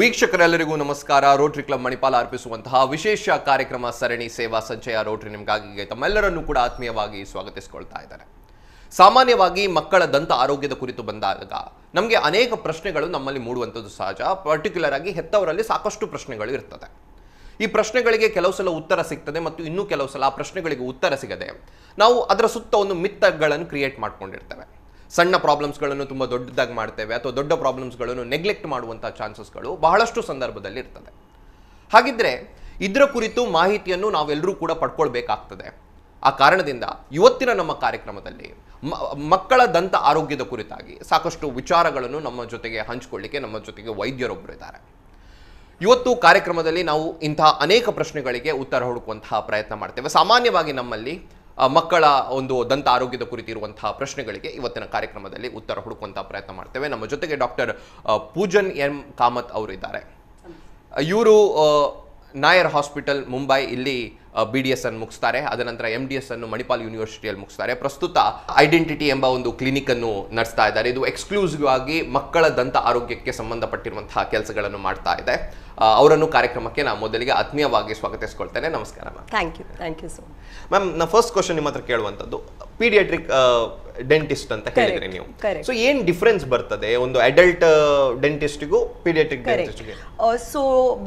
ವೀಕ್ಷಕರೆಲ್ಲರಿಗೂ ನಮಸ್ಕಾರ. Rotary club Manipal ಅರ್ಪಿಸುವಂತಹ ವಿಶೇಷ ಕಾರ್ಯಕ್ರಮ ಸರಣಿ ಸೇವಾ ಸಂಚಯ ರೋಟರಿ ನಿಮಗಾಗಿ ತಮ್ಮೆಲ್ಲರನ್ನೂ ಕೂಡ ಆತ್ಮೀಯವಾಗಿ ಸ್ವಾಗತಿಸಿಕೊಳ್ತಾ ಇದ್ದಾರೆ. ಸಾಮಾನ್ಯವಾಗಿ ಮಕ್ಕಳ ದಂತ ಆರೋಗ್ಯದ ಕುರಿತು ಬಂದಾಗ ನಮಗೆ ಅನೇಕ ಪ್ರಶ್ನೆಗಳು ನಮ್ಮಲ್ಲಿ ಮೂಡುವಂಥದ್ದು ಸಹಜ. ಪರ್ಟಿಕ್ಯುಲರ್ ಆಗಿ ಹೆತ್ತವರಲ್ಲಿ ಸಾಕಷ್ಟು ಪ್ರಶ್ನೆಗಳು ಇರ್ತದೆ. ಈ ಪ್ರಶ್ನೆಗಳಿಗೆ ಕೆಲವು ಸಲ ಉತ್ತರ ಸಿಗ್ತದೆ ಮತ್ತು ಇನ್ನೂ ಕೆಲವು ಸಲ ಆ ಪ್ರಶ್ನೆಗಳಿಗೆ ಉತ್ತರ ಸಿಗದೆ ನಾವು ಅದರ ಸುತ್ತ ಒಂದು ಮಿತ್ಗಳನ್ನು ಕ್ರಿಯೇಟ್ ಮಾಡ್ಕೊಂಡಿರ್ತೇವೆ. ಸಣ್ಣ ಪ್ರಾಬ್ಲಮ್ಸ್ಗಳನ್ನು ತುಂಬ ದೊಡ್ಡದಾಗಿ ಮಾಡ್ತೇವೆ ಅಥವಾ ದೊಡ್ಡ ಪ್ರಾಬ್ಲಮ್ಸ್ಗಳನ್ನು ನೆಗ್ಲೆಕ್ಟ್ ಮಾಡುವಂಥ ಚಾನ್ಸಸ್ಗಳು ಬಹಳಷ್ಟು ಸಂದರ್ಭದಲ್ಲಿ ಇರ್ತದೆ. ಹಾಗಿದ್ರೆ ಇದರ ಕುರಿತು ಮಾಹಿತಿಯನ್ನು ನಾವೆಲ್ಲರೂ ಕೂಡ ಪಡ್ಕೊಳ್ಬೇಕಾಗ್ತದೆ. ಆ ಕಾರಣದಿಂದ ಇವತ್ತಿನ ನಮ್ಮ ಕಾರ್ಯಕ್ರಮದಲ್ಲಿ ಮಕ್ಕಳ ದಂತ ಆರೋಗ್ಯದ ಕುರಿತಾಗಿ ಸಾಕಷ್ಟು ವಿಚಾರಗಳನ್ನು ನಮ್ಮ ಜೊತೆಗೆ ಹಂಚಿಕೊಳ್ಳಿಕ್ಕೆ ನಮ್ಮ ಜೊತೆಗೆ ವೈದ್ಯರೊಬ್ಬರು ಇದ್ದಾರೆ. ಇವತ್ತು ಕಾರ್ಯಕ್ರಮದಲ್ಲಿ ನಾವು ಇಂತಹ ಅನೇಕ ಪ್ರಶ್ನೆಗಳಿಗೆ ಉತ್ತರ ಹುಡುಕುವಂತಹ ಪ್ರಯತ್ನ ಮಾಡ್ತೇವೆ. ಸಾಮಾನ್ಯವಾಗಿ ನಮ್ಮಲ್ಲಿ ಮಕ್ಕಳ ಒಂದು ದಂತ ಆರೋಗ್ಯದ ಕುರಿತಿರುವಂತಹ ಪ್ರಶ್ನೆಗಳಿಗೆ ಇವತ್ತಿನ ಕಾರ್ಯಕ್ರಮದಲ್ಲಿ ಉತ್ತರ ಹುಡುಕುವಂತಹ ಪ್ರಯತ್ನ ಮಾಡ್ತೇವೆ. ನಮ್ಮ ಜೊತೆಗೆ ಡಾಕ್ಟರ್ ಪೂಜನ್ ಎಂ ಕಾಮತ್ ಅವರು ಇದ್ದಾರೆ. ಇವರು ನಾಯರ್ ಹಾಸ್ಪಿಟಲ್ ಮುಂಬೈ ಇಲ್ಲಿ BDS ಅನ್ನು ಮುಗಿಸ್ತಾರೆ. ಅದನಂತರ MDS ಅನ್ನು ಮಣಿಪಾಲ್ ಯೂನಿವರ್ಸಿಟಿಯಲ್ಲಿ ಮುಗಿಸ್ತಾರೆ. ಪ್ರಸ್ತುತ ಐಡೆಂಟಿಟಿ ಎಂಬ ಒಂದು ಕ್ಲಿನಿಕ್ ಅನ್ನು ನಡೆಸ್ತಾ ಇದ್ದಾರೆ. ಇದು ಎಕ್ಸ್ಕ್ಲೂಸಿವ್ ಆಗಿ ಮಕ್ಕಳ ದಂತ ಆರೋಗ್ಯಕ್ಕೆ ಸಂಬಂಧಪಟ್ಟಿರುವಂತಹ ಕೆಲಸಗಳನ್ನು ಮಾಡ್ತಾ ಇದೆ. ಅವರನ್ನು ಕಾರ್ಯಕ್ರಮಕ್ಕೆ ನಾನು ಮೊದಲಿಗೆ ಆತ್ಮೀಯವಾಗಿ ಸ್ವಾಗತಿಸಿಕೊಳ್ತೇನೆ. ನಮಸ್ಕಾರ ma'am. Thank you so ma'am, ನಾ ಫಸ್ಟ್ ಕ್ವಶನ್ ನಿಮ್ಮ ಹತ್ರ ಕೇಳುವಂಥದ್ದು, ಪೀಡಿಯಾಟ್ರಿಕ್ ಡೆಂಟಿಸ್ಟ್ ಅಂತ ಹೇಳಿದ್ರಿ ನೀವು. ಸೊ ಏನ್ ಡಿಫರೆನ್ಸ್ ಬರ್ತದೆ ಒಂದು ಅಡಲ್ಟ್ ಡೆಂಟಿಸ್ಟಿಗೂ ಪೀಡಿಯಾಟ್ರಿಕ್ ಡೆಂಟಿಸ್ಟ್ಗೆ? So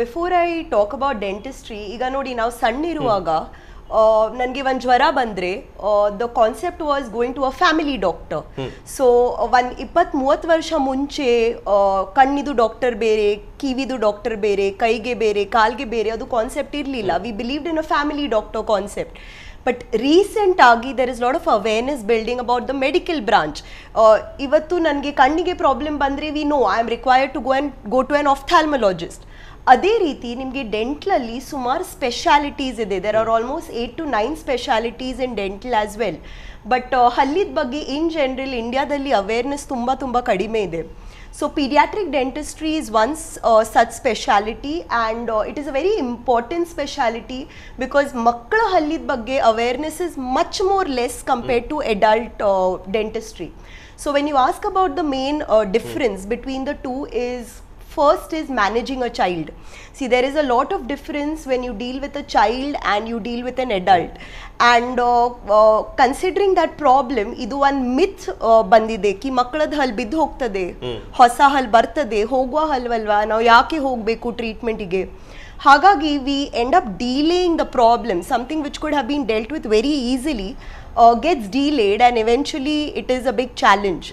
before I talk about dentistry, ಈಗ ನೋಡಿ ನಾವು ಸಣ್ಣ ಇರುವಾಗ ನನಗೆ ಒಂದು ಜ್ವರ ಬಂದ್ರೆ the concept was going to a family doctor. So ಒಂದು 20-30 ವರ್ಷ ಮುಂಚೆ ಕಣ್ಣಿದು ಡಾಕ್ಟರ್ ಬೇರೆ, ಕಿವಿದು ಡಾಕ್ಟರ್ ಬೇರೆ, ಕೈಗೆ ಬೇರೆ, ಕಾಲ್ಗೆ ಬೇರೆ, ಅದು ಕಾನ್ಸೆಪ್ಟ್ ಇರಲಿಲ್ಲ. We believed in a family doctor concept. But recent ಆಗಿ there is lot of awareness building about the medical branch. ಇವತ್ತು ನನಗೆ ಕಣ್ಣಿಗೆ ಪ್ರಾಬ್ಲಮ್ ಬಂದರೆ we know I am required to go to an ophthalmologist. ಅದೇ ರೀತಿ ನಿಮಗೆ ಡೆಂಟಲಲ್ಲಿ ಸುಮಾರು ಸ್ಪೆಷಾಲಿಟೀಸ್ ಇದೆ. There are almost 8 to 9 specialities in dental as well. But ಹಲ್ಲಿದ ಬಗ್ಗೆ ಇನ್ ಜನರಲ್ ಇಂಡಿಯಾದಲ್ಲಿ ಅವೇರ್ನೆಸ್ ತುಂಬ ಕಡಿಮೆ ಇದೆ. So paediatric dentistry is one such speciality and it is a very important speciality because ಮಕ್ಕಳ ಹಲ್ಲಿದ ಬಗ್ಗೆ awareness is much more less compared to adult dentistry. So when you ask about the main difference between the two is, first is managing a child. See, there is a lot of difference when you deal with a child and you deal with an adult. And considering that problem, idu one myth bandide ki ಮಕ್ಕಳದ ಹಲ್ ಬಿದ್ದು ಹೋಗ್ತದೆ, ಹೊಸ ಹಲ್ ಬರ್ತದೆ, ಹೋಗುವ ಹಲ್ವಲ್ವಾ, ನಾವು ಯಾಕೆ ಹೋಗಬೇಕು ಟ್ರೀಟ್ಮೆಂಟಿಗೆ. ಹಾಗಾಗಿ we end up delaying the problem. Something which could have been dealt with very easily gets delayed and eventually it is a big challenge.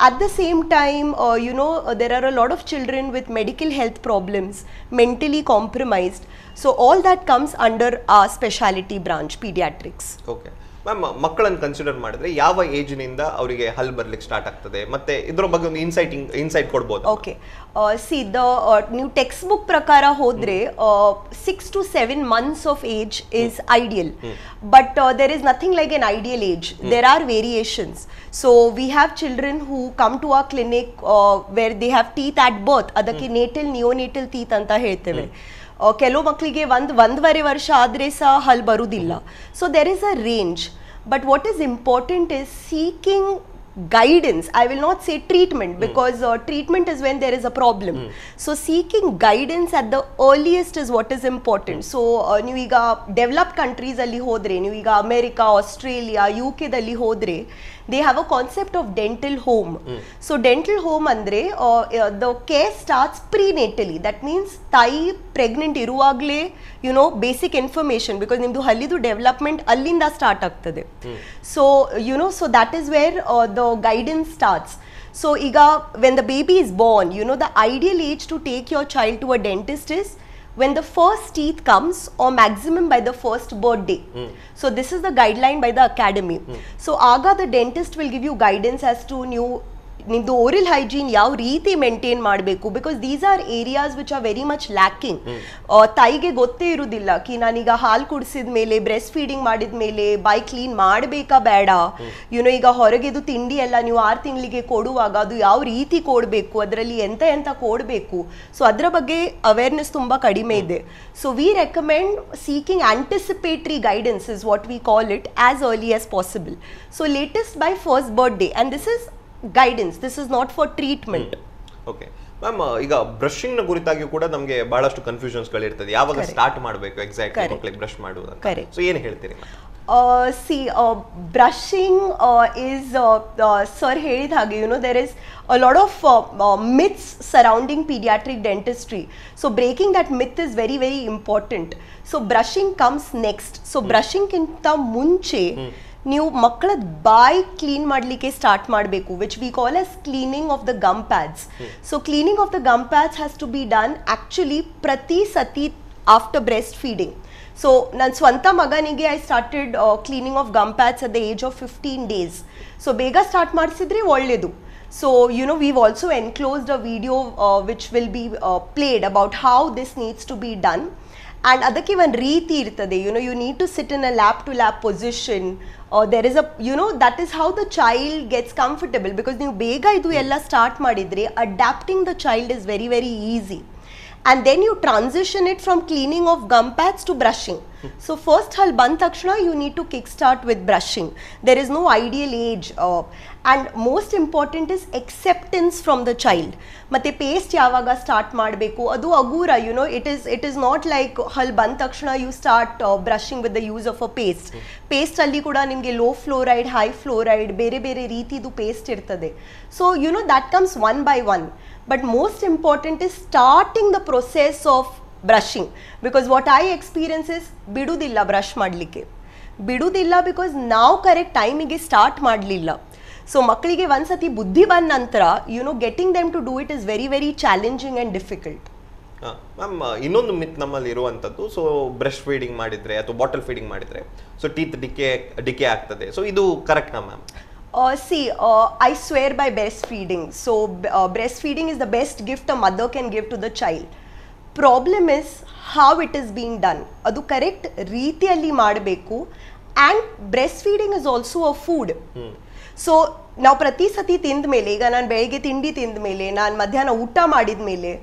At the same time, there are a lot of children with medical health problems, mentally compromised. So all that comes under our specialty branch, pediatrics. Okay. Ma'am, ಮಕ್ಕಳನ್ನು consider ಮಾಡಿದ್ರೆ ಯಾವ ಏಜ್ನಿಂದ ಅವರಿಗೆ ಹಲ್ ಬರ್ಲಿಕ್ಕೆ start ಆಗ್ತದೆ, ಮತ್ತೆ ಇದ್ರ ಬಗ್ಗೆ ಒಂದು ಇನ್ಸೈಟ್ ಕೊಡ್ಬೋದು? ಓಕೆ, ಸಿ ನೀವು ಟೆಕ್ಸ್ಟ್ ಬುಕ್ ಪ್ರಕಾರ ಹೋದ್ರೆ 6 to 7 months of age is ideal, but there is nothing like an ideal age. There are variations. So we have children who come to our clinic where they have teeth at birth. ಅದಕ್ಕೆ natal neonatal teeth ಅಂತ ಹೇಳ್ತೇವೆ. ಕೆಲವು ಮಕ್ಕಳಿಗೆ 1.5 ವರ್ಷ ಆದರೆ ಸಹ ಹಲ್ ಬರುವುದಿಲ್ಲ. So there is a range. But what is important is seeking guidance. I will not say treatment because treatment is when there is a problem. So seeking guidance at the earliest is what is important. So ನೀವು ಈಗ developed countries ಅಲ್ಲಿ ಹೋದ್ರೆ, ನೀವು ಈಗ America, Australia, UK ದಲ್ಲಿ ಹೋದ್ರೆ, they have a concept of dental home. So dental home andre the care starts prenatally. That means ತಾಯಿ pregnant ಇರುವಾಗಲೇ basic information, because ನಿಮ್ದು ಹಲ್ಲಿದು ಡೆವಲಪ್ಮೆಂಟ್ ಅಲ್ಲಿಂದ ಸ್ಟಾರ್ಟ್ ಆಗ್ತದೆ. So so that is where the guidance starts. So iga when the baby is born, the ideal age to take your child to a dentist is when the first teeth comes or maximum by the first birthday. So this is the guideline by the academy. So aga the dentist will give you guidance as to ನಿಮ್ದು oral hygiene ಯಾವ ರೀತಿ maintain ಮಾಡಬೇಕು, because these are areas which are very much lacking. ತಾಯಿಗೆ ಗೊತ್ತೇ ಇರುವುದಿಲ್ಲ ಕಿ ನಾನೀಗ ಹಾಲು ಕುಡಿಸಿದ ಮೇಲೆ, ಬ್ರೆಸ್ಟ್ ಫೀಡಿಂಗ್ ಮಾಡಿದ ಮೇಲೆ ಬಾಯಿ ಕ್ಲೀನ್ ಮಾಡಬೇಕಾ ಬೇಡ, ಈಗ ಹೊರಗೆದು ತಿಂಡಿ ಎಲ್ಲ ನೀವು 6 ತಿಂಗಳಿಗೆ ಕೊಡುವಾಗ ಅದು ಯಾವ ರೀತಿ ಕೊಡಬೇಕು, ಅದರಲ್ಲಿ ಎಂತ ಕೊಡಬೇಕು. ಸೊ ಅದರ ಬಗ್ಗೆ ಅವೇರ್ನೆಸ್ ತುಂಬ ಕಡಿಮೆ ಇದೆ. So we recommend seeking anticipatory guidance is what we call it as early as possible. So latest by first birthday, and this is guidance, this is not for treatment. Okay. Ma'am ಈಗ brushing ನ ಕುರಿತಾಗಿ ಕೂಡ ನಮಗೆ ಬಹಳಷ್ಟು confusions ಗಳಿರ್ತದೆ, ಯಾವಾಗ start ಮಾಡಬೇಕು exact ಮಕ್ಕಳಿಗೆ brush ಮಾಡುವುದು, ಸೊ ಏನು ಹೇಳ್ತೀರಿ? See, brushing is, sir ಹೇಳಿದ ಹಾಗೆ, there is a lot of myths surrounding pediatric dentistry. So breaking that myth is very, very important. So brushing comes next. So brushing ಕಿಂತ ಮುಂಚೆ ನೀವು ಮಕ್ಕಳ ಬಾಯಿ ಕ್ಲೀನ್ ಮಾಡಲಿಕ್ಕೆ ಸ್ಟಾರ್ಟ್ ಮಾಡಬೇಕು, which we call as cleaning of the gum pads. So cleaning of the gum pads has to be done actually ಪ್ರತಿ ಸತಿ after breast feeding. So ನನ್ನ ಸ್ವಂತ ಮಗನಿಗೆ I started cleaning of gum pads at the age of 15 days. So ಬೇಗ start ಮಾಡಿಸಿದ್ರೆ ಒಳ್ಳೆಯದು. So we've also enclosed a video which will be played about how this needs to be done. And ಅದಕ್ಕೆ ಒಂದು ರೀತಿ ಇರ್ತದೆ, you need to sit in a lap to lap position. There is a, that is how the child gets comfortable, because ನೀವು ಬೇಗ ಇದು ಎಲ್ಲ start ಮಾಡಿದ್ರೆ adapting the child is very, very easy. And then you transition it from cleaning of gum pads to brushing. So first hal band takshana you need to kickstart with brushing. There is no ideal age, and most important is acceptance from the child. Matte paste yavaga start ಮಾಡಬೇಕು ಅದು agura, it is not like hal band takshana you start brushing with the use of a paste. Paste alli kuda nimge low fluoride, high fluoride, ಬೇರೆ ಬೇರೆ ರೀತಿದು paste ಇರ್ತದೆ. So that comes one by one. But most important is starting the process of brushing, because what I experience is ಬಿಡುದಿಲ್ಲ brush ಮಾಡಲಿಕ್ಕೆ, ಬಿಡುದಿಲ್ಲ because ನಾವು correct ಟೈಮಿಗೆ start ಮಾಡಲಿಲ್ಲ. ಸೊ ಮಕ್ಕಳಿಗೆ ಒಂದ್ಸತಿ ಬುದ್ಧಿ ಬಂದ ನಂತರ getting them to do it is very, very challenging and difficult. Ma'am ಇನ್ನೊಂದು ಮಿತ್ ನಮ್ಮಲ್ಲಿ ಇರುವಂಥದ್ದು, ಸೊ ಬ್ರಷ್ ಫೀಡಿಂಗ್ ಮಾಡಿದರೆ ಅಥವಾ ಬಾಟಲ್ ಫೀಡಿಂಗ್ ಮಾಡಿದರೆ ಸೊ ಟೀತ್ ಡಿಕೆ ಆಗ್ತದೆ, ಸೊ ಇದು ಕರೆಕ್ಟ್ನಾ ma'am? See, I swear by breastfeeding. So breastfeeding is the best gift a mother can give to the child. Problem is how it is being done. Adu correct ರೀತಿಯಲ್ಲಿ ಮಾಡಬೇಕು. And breastfeeding is also a food. So ನಾವು ಪ್ರತಿ ಸತಿ ತಿಂದ ಮೇಲೆ, ಈಗ ನಾನು ಬೆಳಗ್ಗೆ ತಿಂಡಿ ತಿಂದ ಮೇಲೆ, ನಾನು ಮಧ್ಯಾಹ್ನ ಊಟ ಮಾಡಿದ ಮೇಲೆ,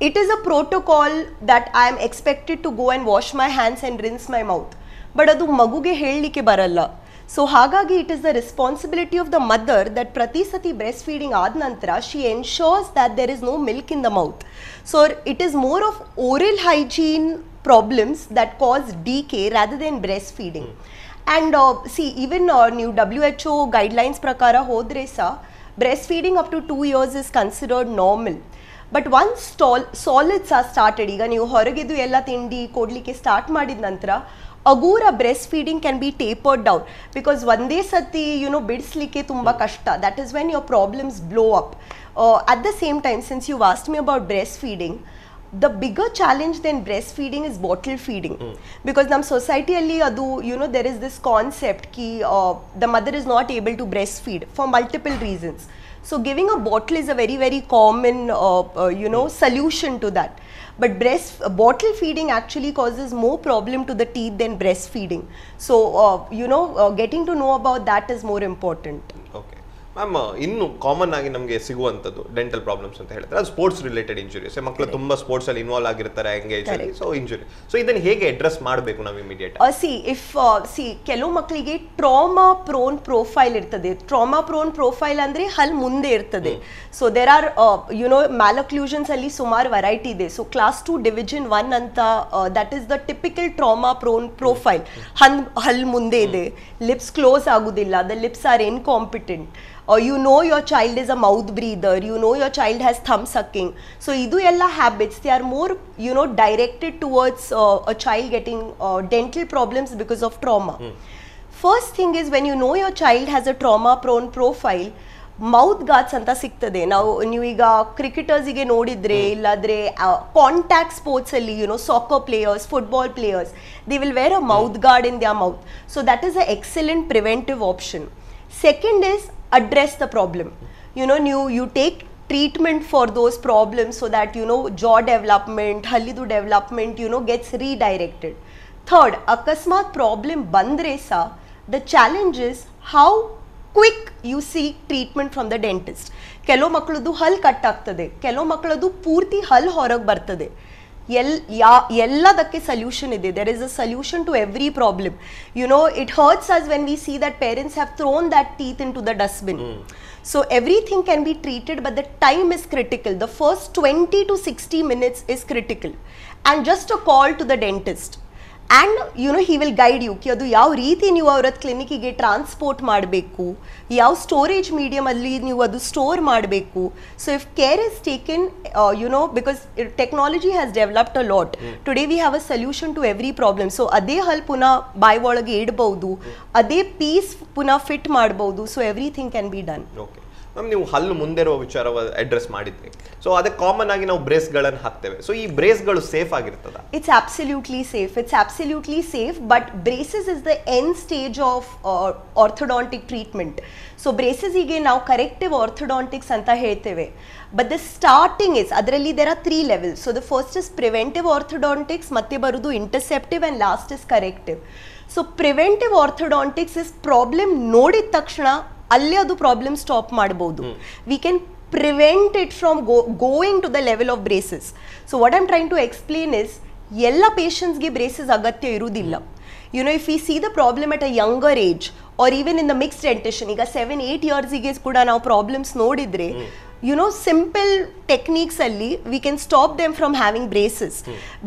it is a protocol that I am expected to go and wash my hands and rinse my mouth. But ಅದು ಮಗುಗೆ ಹೇಳಲಿಕ್ಕೆ ಬರಲ್ಲ. So ಹಾಗಾಗಿ it is the responsibility of the mother that ಪ್ರತಿ ಸತಿ breastfeeding ಆದ ನಂತರ she ensures that there is no milk in the mouth. So it is more of oral hygiene problems that cause decay rather than breastfeeding. And see, even new WHO guidelines ಪ್ರಕಾರ ಹೋದ್ರೆ ಸಹ breastfeeding up to 2 years is considered normal. But once solids are started, ಈಗ ನೀವು ಹೊರಗಿದ್ದು ಎಲ್ಲ ತಿಂಡಿ ಕೊಡಲಿಕ್ಕೆ start ಮಾಡಿದ ನಂತರ agura breastfeeding can be tapered down, because ಒಂದೇ ಸತಿ ಬಿಡಿಸ್ಲಿಕ್ಕೆ ತುಂಬ ಕಷ್ಟ. That is when your problems blow up. At the same time, since you've asked me about breastfeeding, the bigger challenge than breastfeeding is bottle feeding. Because ನಮ್ಮ society-ಅಲ್ಲಿ ಅದು there is this concept ki the mother is not able to breastfeed for multiple reasons. So giving a bottle is a very, very common solution to that. But bottle feeding actually causes more problem to the teeth than breastfeeding. So getting to know about that is more important. Okay. Ma'am ಇನ್ನು common ಆಗಿ ನಮಗೆ ಸಿಗುವಂಥದ್ದು dental problems ಅಂತ ಹೇಳಿದ್ರೆ ಅದು sports related injuries. ಮಕ್ಕಳು ತುಂಬ sports ಅಲ್ಲಿ ಇನ್ವಾಲ್ವ್ ಆಗಿರ್ತಾರೆ ಎಂಗೇಜ್ ಅಲ್ಲಿ, ಸೊ ಇಂಜುರಿ. ಸೊ ಇದನ್ನ ಹೇಗೆ ಅಡ್ರೆಸ್ ಮಾಡಬೇಕು ನಾವು ಇಮಿಡಿಯೇಟ್? ಕೆಲವು ಮಕ್ಕಳಿಗೆ ಟ್ರಾಮಾ ಪ್ರೋನ್ ಪ್ರೊಫೈಲ್ ಇರ್ತದೆ. ಟ್ರಾಮಾ ಪ್ರೋನ್ ಪ್ರೊಫೈಲ್ ಅಂದ್ರೆ ಹಲ್ ಮುಂದೆ ಇರ್ತದೆ. ಸೊ ದೇರ್ ಆರ್ ಮ್ಯಾಲಕ್ಲೂಷನ್ಸ್ ಅಲ್ಲಿ ಸುಮಾರು ವೆರೈಟಿ ಇದೆ. ಸೊ ಕ್ಲಾಸ್ 2 ಡಿವಿಷನ್ 1 ಅಂತ that is the typical trauma prone profile. ಹಲ್ ಮುಂದೆ ಇದೆ, ಲಿಪ್ಸ್ ಕ್ಲೋಸ್ ಆಗುದಿಲ್ಲ, the lips are incompetent. Your child is a mouth breather, your child has thumb sucking. So idu ella habits, they are more directed towards a child getting dental problems because of trauma. First thing is, when you know your child has a trauma prone profile, mouth guards ಅಂತ ಸಿಗ್ತದೆ. ನೀವೀಗ ಕ್ರಿಕೆಟರ್ಸಿಗೆ ನೋಡಿದ್ರೆ, ಇಲ್ಲಾದ್ರೆ contact sports ಅಲ್ಲಿ soccer players, football players, they will wear a mouth guard in their mouth. So that is a excellent preventive option. Second is address the problem. You take treatment for those problems so that jaw development, hallidu development gets redirected. Third, akasmat problem bandre sa, the challenge is how quick you seek treatment from the dentist. ಕೆಲವು ಮಕ್ಕಳದು ಹಲ್ cut ಆಗ್ತದೆ, ಕೆಲವು ಮಕ್ಕಳದು ಪೂರ್ತಿ ಹಲ್ ಹೊರಗೆ ಬರ್ತದೆ. ಎಲ್ಲದಕ್ಕೆ ಸೊಲ್ಯೂಷನ್ ಇದೆ. There is a solution to every problem. You know, it hurts us when we see that parents have thrown that teeth into the dustbin. So everything can be treated, but the time is critical. The first 20 to 60 minutes is critical. And just a call to the dentist. And you know, he will guide you ki adu yav reeti ನೀವು ಅವರ ಕ್ಲಿನಿಕ್ಗೆ transport ಮಾಡಬೇಕು, ಯಾವ storage medium ಅಲ್ಲಿ ನೀವು ಅದು store ಮಾಡಬೇಕು. So if care is taken, you know, because technology has developed a lot. Today we have a solution to every problem. So ಅದೇ ಹಲ್ ಪುನಃ ಬಾಯಿ ಒಳಗೆ ಇಡಬಹುದು, ಅದೇ ಪೀಸ್ ಪುನಃ ಫಿಟ್ ಮಾಡಬಹುದು. So everything can be done. Okay ma'am, ನೀವು ಹಲ್ಲು ಮುಂದೆ ಇರೋ ವಿಚಾರ ಅಡ್ರೆಸ್ ಮಾಡಿದ್ರಿ. ಸೊ ಅದಕ್ಕೆ ಕಾಮನ್ ಆಗಿ ನಾವು ಬ್ರೇಸ್ಗಳನ್ನು ಹಾಕ್ತೇವೆ. ಸೊ ಈ ಬ್ರೇಸ್ಗಳು ಸೇಫ್ ಆಗಿರ್ತದ? It's absolutely safe. It's absolutely safe, but braces is the end stage of orthodontic treatment. So braces ige ನಾವು corrective orthodontics ಅಂತ ಹೇಳ್ತೇವೆ. But the starting is, ಅದರಲ್ಲಿ there are 3 levels. So the first is preventive orthodontics, ಮತ್ತೆ ಬರುದು interceptive, and last is corrective. So preventive orthodontics is problem ನೋಡಿದ ತಕ್ಷಣ ಅಲ್ಲೇ ಅದು ಪ್ರಾಬ್ಲಮ್ ಸ್ಟಾಪ್ ಮಾಡಬಹುದು. We can prevent it from going to the level of braces. So what I'm trying to explain is, ಎಲ್ಲ ಪೇಷಂಟ್ಸ್ಗೆ braces ಅಗತ್ಯ ಇರುವುದಿಲ್ಲ. You know, if we see the problem at a younger age or even in the mixed dentition, ಈಗ 7-8 ಇಯರ್ಸಿಗೆ ಕೂಡ ನಾವು problems ನೋಡಿದ್ರೆ, you know, simple techniques alli we can stop them from having braces,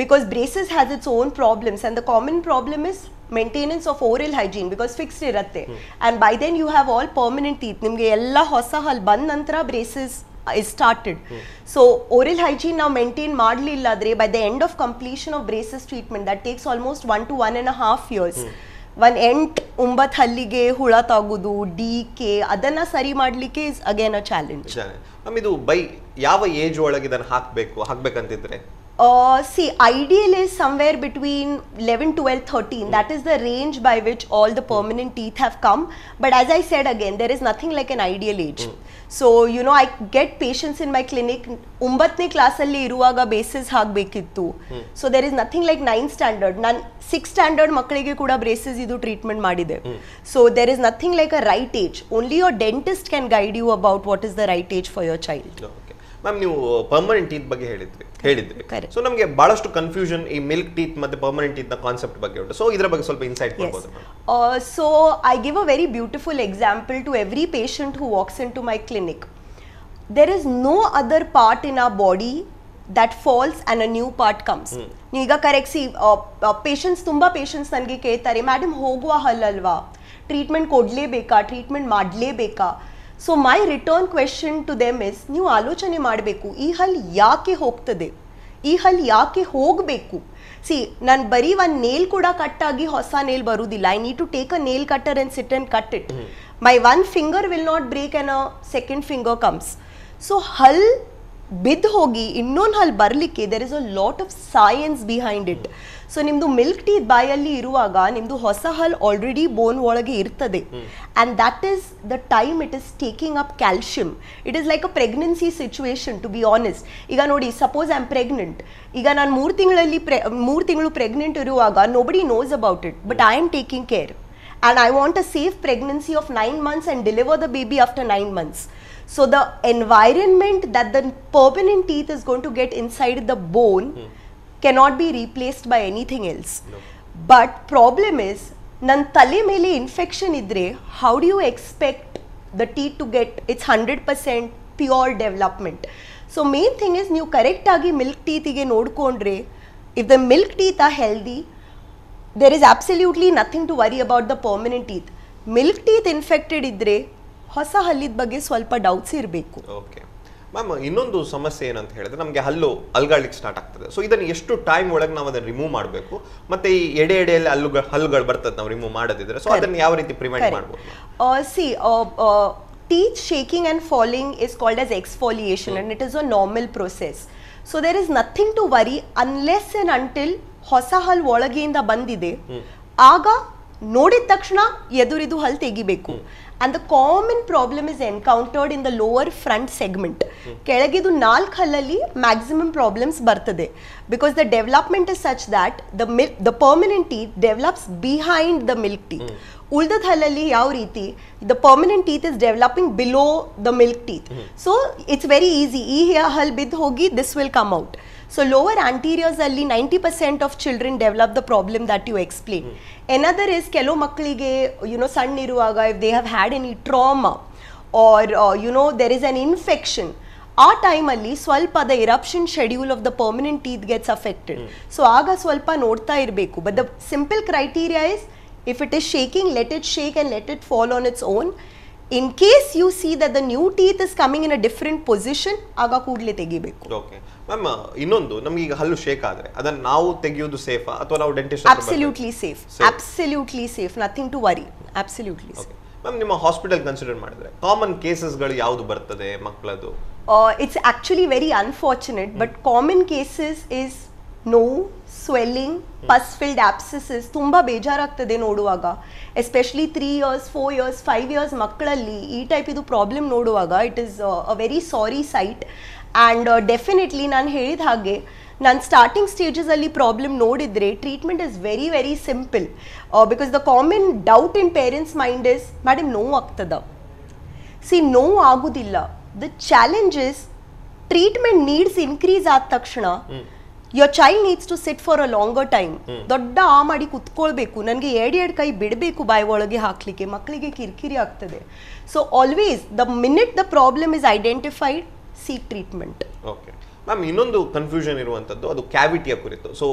because braces has its own problems, and the common problem is maintenance of oral hygiene, because fixed irutte, and by then you have all permanent teeth. Nimge ella hosa hal band nantra braces is started. So oral hygiene now maintain madlilla adre, by the end of completion of braces treatment, that takes almost 1 to 1.5 years. 8-9 ಹಲ್ಲಿಗೆ ಹುಳ ತಾಗುದು, DK, ಅದನ್ನ ಸರಿ ಮಾಡ್ಲಿಕ್ಕೆ is again a challenge. Ma'am, ಇದು by ಯಾವ age ಒಳಗೆ ಇದನ್ನ ಹಾಕ್ಬೇಕಂತಿದ್ರೆ? See, ideal is somewhere between 11, 12, 13. That is the range by which all the permanent teeth have come. But as I said again, there is nothing like an ideal age. So, you know, I get patients in my clinic, 9ನೇ ಕ್ಲಾಸಲ್ಲಿ ಇರುವಾಗ braces ಹಾಕಬೇಕಿತ್ತು. So there is nothing like 9th standard. ನಾನು 6th standard ಮಕ್ಕಳಿಗೆ ಕೂಡ braces ಇದು treatment ಮಾಡಿದೆ. So there is nothing like a right age. Only your dentist can guide you about what is the right age for your child. Ma'am, ನೀವು permanent teeth ಬಗ್ಗೆ ಹೇಳಿದ್ರಿ. So ನಮಗೆ ಬಹಳಷ್ಟು confusion ಈ ಮಿಲ್ಕ್ ಟೀತ್ ಮತ್ತೆ permanent teeth ನ concept ಬಗ್ಗೆ ಉಂಟು. ಸೊ ಇದರ ಬಗ್ಗೆ ಸ್ವಲ್ಪ ಇನ್ಸೈಟ್ ಕೊಡಬಹುದು? So I give a very beautiful example to every patient who walks in to my clinic. There is no other part in our body that falls and a new part comes. ನೀಗ correct see, patients ತುಂಬ patients ನನಗೆ ಕೇಳ್ತಾರೆ, madam ಹೋಗುವ ಹಲ್ಲಲ್ವಾ, treatment ಕೊಡಲೇಬೇಕಾ, treatment ಮಾಡಲೇಬೇಕಾ? So my return question to them is, ನೀವು ಆಲೋಚನೆ ಮಾಡಬೇಕು, ಈ ಹಲ್ ಯಾಕೆ ಹೋಗ್ತದೆ, ಈ ಹಲ್ ಯಾಕೆ ಹೋಗಬೇಕು? ಸಿ, ನಾನು ಬರೀ ಒಂದು ನೇಲ್ ಕೂಡ ಕಟ್ಟಾಗಿ ಹೊಸ ನೇಲ್ ಬರುವುದಿಲ್ಲ. I need to take a nail cutter and sit and cut it. My one finger will not break and a second finger comes. So ಹಲ್ ಬಿದ್ದು ಹೋಗಿ ಇನ್ನೊಂದು ಹಲ್ ಬರಲಿಕ್ಕೆ there is a lot of science behind it. So ನಿಮ್ಮದು milk teeth ಬಾಯಲ್ಲಿ ಇರುವಾಗ ನಿಮ್ಮದು ಹೊಸ ಹಲ್ ಆಲ್ರೆಡಿ ಬೋನ್ ಒಳಗೆ ಇರ್ತದೆ, and that is the time it is taking up calcium. It is like a pregnancy situation, to be honest. ಈಗ ನೋಡಿ, ಸಪೋಸ್ ಐ ಆಮ್ ಪ್ರೆಗ್ನೆಂಟ್, ಈಗ ನಾನು 3 ತಿಂಗಳು ಪ್ರೆಗ್ನೆಂಟ್ ಇರುವಾಗ nobody nose about it, but I am taking care, and I want a safe pregnancy of 9 months and deliver the baby after 9 months. So the environment that the permanent teeth is going to get inside the bone cannot be replaced by anything else. But problem is, nan tale mele infection idre, how do you expect the teeth to get its 100% pure development? So main thing is, ನೀವು correct ಆಗಿ milk teeth ಗೆ ನೋಡ್ಕೊಂಡ್ರೆ, if the milk teeth are healthy, there is absolutely nothing to worry about the permanent teeth. Milk teeth infected ಇದ್ರೆ ಹೊಸ ಹಲ್ಲಿದ ಬಗ್ಗೆ ಸ್ವಲ್ಪ doubts ಇರಬೇಕು. Okay ma'am, ಇನ್ನೊಂದು ಸಮಸ್ಯೆ ಏನಂತ ಹೇಳಿದ್ರೆ, ನಮಗೆ ಹಲ್ಲು ಅಲ್ಗಾಡ್ಲಿಕ್ಕೆ ಸ್ಟಾರ್ಟ್ ಆಗ್ತದೆ. ಸೊ ಇದನ್ನು ಎಷ್ಟು ಟೈಮ್ ಒಳಗೆ ನಾವು ಅದನ್ನು ರಿಮೂವ್ ಮಾಡಬೇಕು, ಮತ್ತೆ ಈ ಎಡೆಯಲ್ಲಿ ಹಲ್ಲುಗಳು ಬರ್ತದೆ ನಾವು ರಿಮೂವ್ ಮಾಡೋದಿದ್ರೆ, ಸೊ ಅದನ್ನು ಯಾವ ರೀತಿ ಪ್ರಿವೆಂಟ್ ಮಾಡಬಹುದು? C, teeth shaking and falling is called as exfoliation, and it is a normal process. So there is nothing to worry unless and until ಹೊಸ ಹಲ್ ಒಳಗೆಯಿಂದ ಬಂದಿದೆ, ಆಗ ನೋಡಿದ ತಕ್ಷಣ ಎದುರಿದು ಹಲ್ ತೆಗಿಬೇಕು. And the common problem is encountered in the lower front segment. ಕೆಳಗಿದು 4 ಹಲ್ಲಲ್ಲಿ maximum problems ಬರ್ತದೆ, because the development is such that the permanent teeth develops behind the milk teeth. ಉಳ್ದದ ಹಲ್ಲಲ್ಲಿ ಯಾವ ರೀತಿ the permanent teeth is developing below the milk teeth. So it's very easy. ಈ ಹಲ್ ಬಿದ್ದು ಹೋಗಿ this will come out. So lower anteriors ಅಲ್ಲಿ 90% of children develop the problem that you explain. Another is ಕೆಲವು ಮಕ್ಕಳಿಗೆ ಸಣ್ಣ ಇರುವಾಗ if they have had any trauma or there is an infection, ಆ ಟೈಮಲ್ಲಿ ಸ್ವಲ್ಪ the eruption schedule of the permanent teeth gets affected. So ಆಗ ಸ್ವಲ್ಪ ನೋಡ್ತಾ ಇರಬೇಕು. But the simple criteria is if it is shaking, let it shake and let it fall on its own. In case you see that the new teeth is coming in a different position, ಆಗ ಕೂಡಲೇ ತೆಗಿಬೇಕು. Okay ma'am, ಇನ್ನೊಂದು ನಮ್ಗೆ ಈಗ ಹಲ್ಲು shake ಆದ್ರೆ ಅದನ್ನ ನಾವು ತೆಗೆಯೋದು ಸೇಫಾ ಅಥವಾ ನಾವು dentist? Absolutely safe, absolutely safe, nothing to worry, absolutely safe. Ma'am, ನಿಮ್ಮ ಹಾಸ್ಪಿಟಲ್ ಕನ್ಸಿಡರ್ ಮಾಡಿದ್ರೆ ಕಾಮನ್ ಕೇಸಸ್ಗಳು ಯಾವುದು ಬರ್ತದೆ ಮಕ್ಕಳದು? It's actually very unfortunate, but common cases is ನೋವು, ಸ್ವೆಲ್ಲಿಂಗ್, ಪಸ್ ಫಿಲ್ಡ್ ಆಪ್ಸೆಸಸ್. ತುಂಬ ಬೇಜಾರಾಗ್ತದೆ ನೋಡುವಾಗ, ಎಸ್ಪೆಷಲಿ 3 years 4 years 5 years ಮಕ್ಕಳಲ್ಲಿ ಈ ಟೈಪ್ ಇದು ಪ್ರಾಬ್ಲಮ್ ನೋಡುವಾಗ it is a very sorry sight. And definitely ನಾನು ಹೇಳಿದ ಹಾಗೆ ನಾನು ಸ್ಟಾರ್ಟಿಂಗ್ ಸ್ಟೇಜಸಲ್ಲಿ ಪ್ರಾಬ್ಲಮ್ ನೋಡಿದರೆ treatment is very very simple. Because the common doubt in parents mind is madam ನೋವು ಆಗ್ತದ. ನೋವು ಆಗೋದಿಲ್ಲ. The challenge is treatment needs increase ಆದ ತಕ್ಷಣ your child needs to sit for a longer time. ದೊಡ್ಡ ಮಾಡಿ ಕುತ್ಕೊಳ್ಬೇಕು, ನನಗೆ ಎರಡು ಕೈ ಬಿಡಬೇಕು ಬಾಯಿ ಒಳಗೆ ಹಾಕ್ಲಿಕ್ಕೆ, ಮಕ್ಕಳಿಗೆ ಕಿರಿಕಿರಿ ಆಗ್ತದೆ. So always the minute the problem is identified, seek treatment. Okay ma'am, ಇನ್ನೊಂದು ಕನ್ಫ್ಯೂಷನ್ ಇರುವಂತದ್ದು ಅದು ಕ್ಯಾವಿಟಿಯ ಕುರಿತು. ಸೊ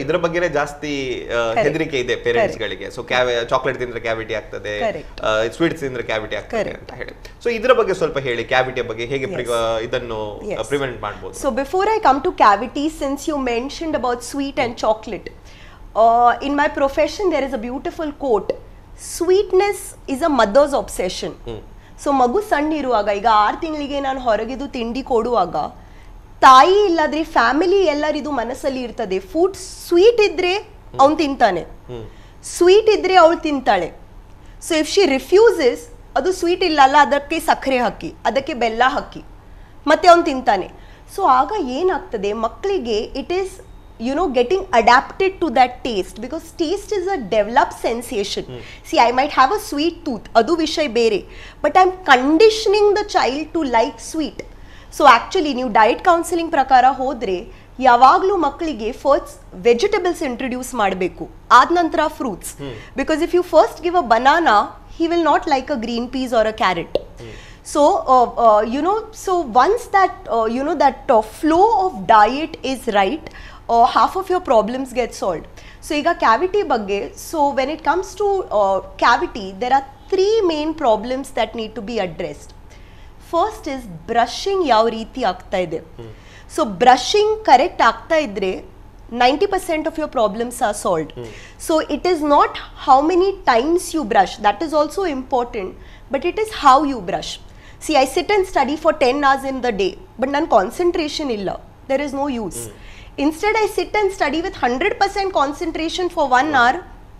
ಇದರ ಬಗ್ಗೆ ಜಾಸ್ತಿ ಹೆದರಿಕೆ ಇದೆ ಪೇರೆಂಟ್ಸ್ ಗಳಿಗೆ. ಸೊ ಚಾಕ್ಲೇಟ್ ತಿಂದ್ರೆ ಕ್ಯಾವಿಟಿ ಆಗ್ತದೆ, ಸ್ವೀಟ್ಸ್ ತಿಂದ್ರೆ ಕ್ಯಾವಿಟಿ ಆಗ್ತದೆ ಅಂತ ಹೇಳಿ. ಸೊ ಇದರ ಬಗ್ಗೆ ಸ್ವಲ್ಪ ಹೇಳಿ, ಕ್ಯಾವಿಟಿಯ ಬಗ್ಗೆ ಹೇಗೆ ಇದನ್ನು ಪ್ರಿವೆಂಟ್ ಮಾಡಬಹುದು? So before I come to cavity, since you mentioned about sweet and chocolate, in my profession there is a beautiful quote, sweetness is a mother's obsession. So ಮಗು ಸಣ್ಣ ಇರುವಾಗ, ಈಗ 6 ತಿಂಗಳಿಗೆ ನಾನು ಹೊರಗಿದು ತಿಂಡಿ ಕೊಡುವಾಗ, ತಾಯಿ ಇಲ್ಲಾದ್ರೆ ಫ್ಯಾಮಿಲಿ ಎಲ್ಲರಿದು ಮನಸ್ಸಲ್ಲಿ ಇರ್ತದೆ, ಫುಡ್ ಸ್ವೀಟ್ ಇದ್ರೆ ಅವ್ನು ತಿಂತಾನೆ, ಸ್ವೀಟ್ ಇದ್ರೆ ಅವಳು ತಿಂತಾಳೆ. ಸೊ ಇಫ್ ಶಿ ರಿಫ್ಯೂಸಸ್, ಅದು ಸ್ವೀಟ್ ಇಲ್ಲ ಅಲ್ಲ, ಅದಕ್ಕೆ ಸಕ್ಕರೆ ಹಾಕಿ, ಅದಕ್ಕೆ ಬೆಲ್ಲ ಹಾಕಿ, ಮತ್ತೆ ಅವ್ನು ತಿಂತಾನೆ. ಸೊ ಆಗ ಏನಾಗ್ತದೆ ಮಕ್ಕಳಿಗೆ, it is getting adapted to that taste, because taste is a developed sensation. See, I might have a sweet tooth, adu vishay bere, but I'm conditioning the child to like sweet. So actually ನೀವು diet counselling ಪ್ರಕಾರ ಹೋದರೆ ಯಾವಾಗಲೂ ಮಕ್ಕಳಿಗೆ first vegetables introduce ಮಾಡಬೇಕು, ಆದ ನಂತರ fruits. Because if you first give a banana, he will not like a green peas or a carrot. So so once that that flow of diet is right, half of your problems get solved. So ಈಗ cavity ಬಗ್ಗೆ, so when it comes to cavity, there are 3 main problems that need to be addressed. First is brushing ಯಾವ ರೀತಿ ಆಗ್ತಾ ಇದೆ. So brushing correct ಆಗ್ತಾ ಇದ್ರೆ 90% of your problems are solved. So it is not how many times you brush, that is also important, but it is how you brush. See, I sit and study for 10 hours in the day, but nan concentration illa, there is no use. Instead, I sit and study with 100% concentration for 1 hour,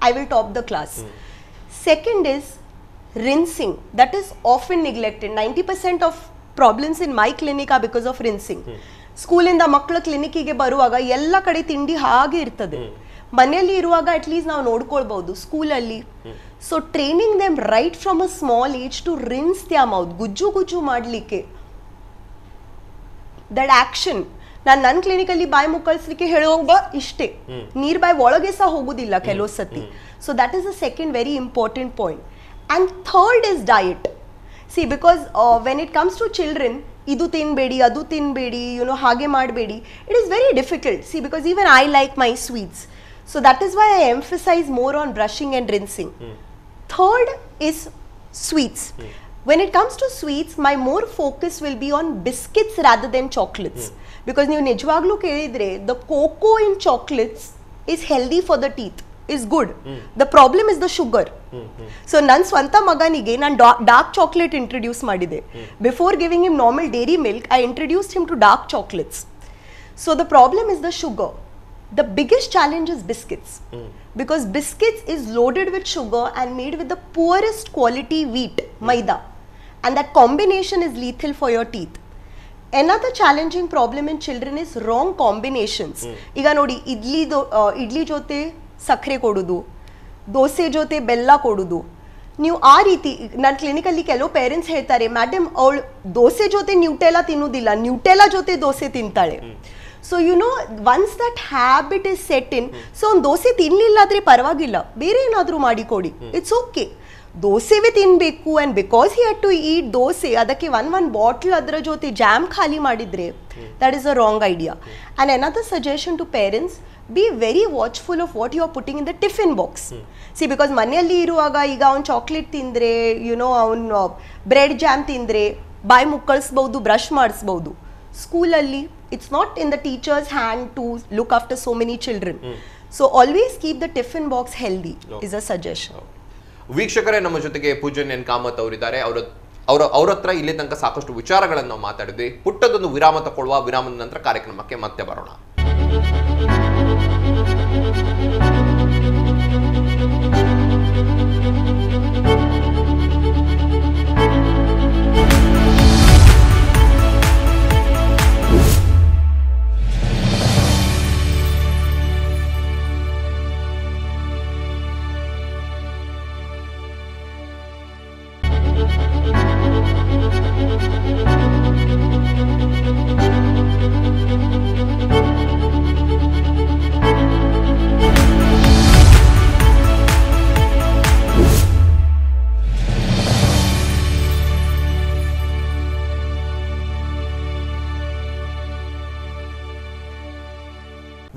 I will top the class. Second is rinsing, that is often neglected. 90% of problems in my clinic are because of rinsing. ಸ್ಕೂಲಿಂದ ಮಕ್ಕಳ ಕ್ಲಿನಿಕ್ಕಿಗೆ ಬರುವಾಗ ಎಲ್ಲ ಕಡೆ ತಿಂಡಿ ಹಾಗೆ ಇರ್ತದೆ, ಮನೆಯಲ್ಲಿ ಇರುವಾಗ ಅಟ್ಲೀಸ್ಟ್ ನಾವು ನೋಡ್ಕೊಳ್ಬಹುದು, ಸ್ಕೂಲಲ್ಲಿ. So training them right from a small age to rinse the mouth, ಗುಜ್ಜು ಮಾಡಲಿಕ್ಕೆ, ದಟ್ ಆಕ್ಷನ್. ನಾನು ನನ್ನ ಕ್ಲಿನಿಕಲ್ಲಿ ಬಾಯಿ ಮುಕ್ಕಳಿಸ್ಲಿಕ್ಕೆ ಹೇಳುವಾಗ ಇಷ್ಟೇ, ನೀರ್ ಬಾಯಿ ಒಳಗೆ ಸಹ ಹೋಗುದಿಲ್ಲ ಕೆಲವು ಸತಿ. So that is a second very important point. And third is diet. See, because when it comes to children, idu tinbedi, adu tinbedi, hage madbedi, it is very difficult. See, because even I like my sweets. So that is why I emphasize more on brushing and rinsing. Third is sweets. When it comes to sweets, my more focus will be on biscuits rather than chocolates. Because ನೀವು ನಿಜವಾಗ್ಲೂ ಕೇಳಿದ್ರೆ, the cocoa in chocolates is healthy for the teeth, is good. The problem is the sugar. So ನನ್ನ ಸ್ವಂತ ಮಗನಿಗೆ ನಾನು dark chocolate introduce ಮಾಡಿದೆ. Before giving him normal Dairy Milk, I introduced him to dark chocolates. So the problem is the sugar. The biggest challenge is biscuits, because biscuits is loaded with sugar and made with the poorest quality wheat, maida, and that combination is lethal for your teeth. Another challenging problem in children is wrong combinations. ಈಗ ನೋಡಿ, ಇಡ್ಲಿ ಜೊತೆ ಸಕ್ಕರೆ ಕೊಡೋದು, ದೋಸೆ ಜೊತೆ ಬೆಲ್ಲ ಕೊಡೋದು. ನೀವು ಆ ರೀತಿ, ನನ್ನ ಕ್ಲಿನಿಕಲ್ಲಿ ಕೆಲವು ಪೇರೆಂಟ್ಸ್ ಹೇಳ್ತಾರೆ, ಮೇಡಮ್ ಅವಳು ದೋಸೆ ಜೊತೆ ನ್ಯೂಟೆಲಾ ತಿನ್ನೋದಿಲ್ಲ, ನ್ಯೂಟೆಲಾ ಜೊತೆ ದೋಸೆ ತಿಂತಾಳೆ. So once that habit is set in, so ಒಂದು ದೋಸೆ ತಿನ್ಲಿಲ್ಲ ಆದ್ರೆ ಪರವಾಗಿಲ್ಲ, ಬೇರೆ ಏನಾದ್ರೂ ಮಾಡಿಕೊಡಿ, ಇಟ್ಸ್ ಓಕೆ. ದೋಸೆವೇ ತಿನ್ಬೇಕು and because he had to eat dosa, ಅದಕ್ಕೆ ಒನ್ ಬಾಟಲ್ ಅದರ ಜೊತೆ ಜಾಮ್ ಖಾಲಿ ಮಾಡಿದ್ರೆ that is a wrong idea. And another suggestion to parents, be very watchful of what you are putting in the tiffin box. See because ಮನೆಯಲ್ಲಿ ಇರುವಾಗ ಈಗ ಅವ್ನು chocolate ತಿಂದರೆ, ಅವ್ನು ಬ್ರೆಡ್ ಜಾಮ್ ತಿಂದರೆ ಬಾಯಿ ಮುಕ್ಕಳಿಸ್ಬಹುದು, ಬ್ರಷ್ ಮಾಡಿಸ್ಬಹುದು. ಸ್ಕೂಲಲ್ಲಿ it's not in the teachers hand to look after so many children. So always keep the tiffin box healthy is a suggestion. ವೀಕ್ಷಕರೇ, ನಮ್ಮ ಜೊತೆಗೆ ಪೂಜನ್ ಎನ್ ಕಾಮತ್ ಅವರಿದ್ದಾರೆ. ಅವ್ರ ಹತ್ರ ಇಲ್ಲಿ ತನಕ ಸಾಕಷ್ಟು ವಿಚಾರಗಳನ್ನು ನಾವು ಮಾತಾಡಿದ್ವಿ. ಪುಟ್ಟದೊಂದು ವಿರಾಮ ತಗೊಳ್ಳುವ. ವಿರಾಮದ ನಂತರ ಕಾರ್ಯಕ್ರಮಕ್ಕೆ ಮತ್ತೆ ಬರೋಣ.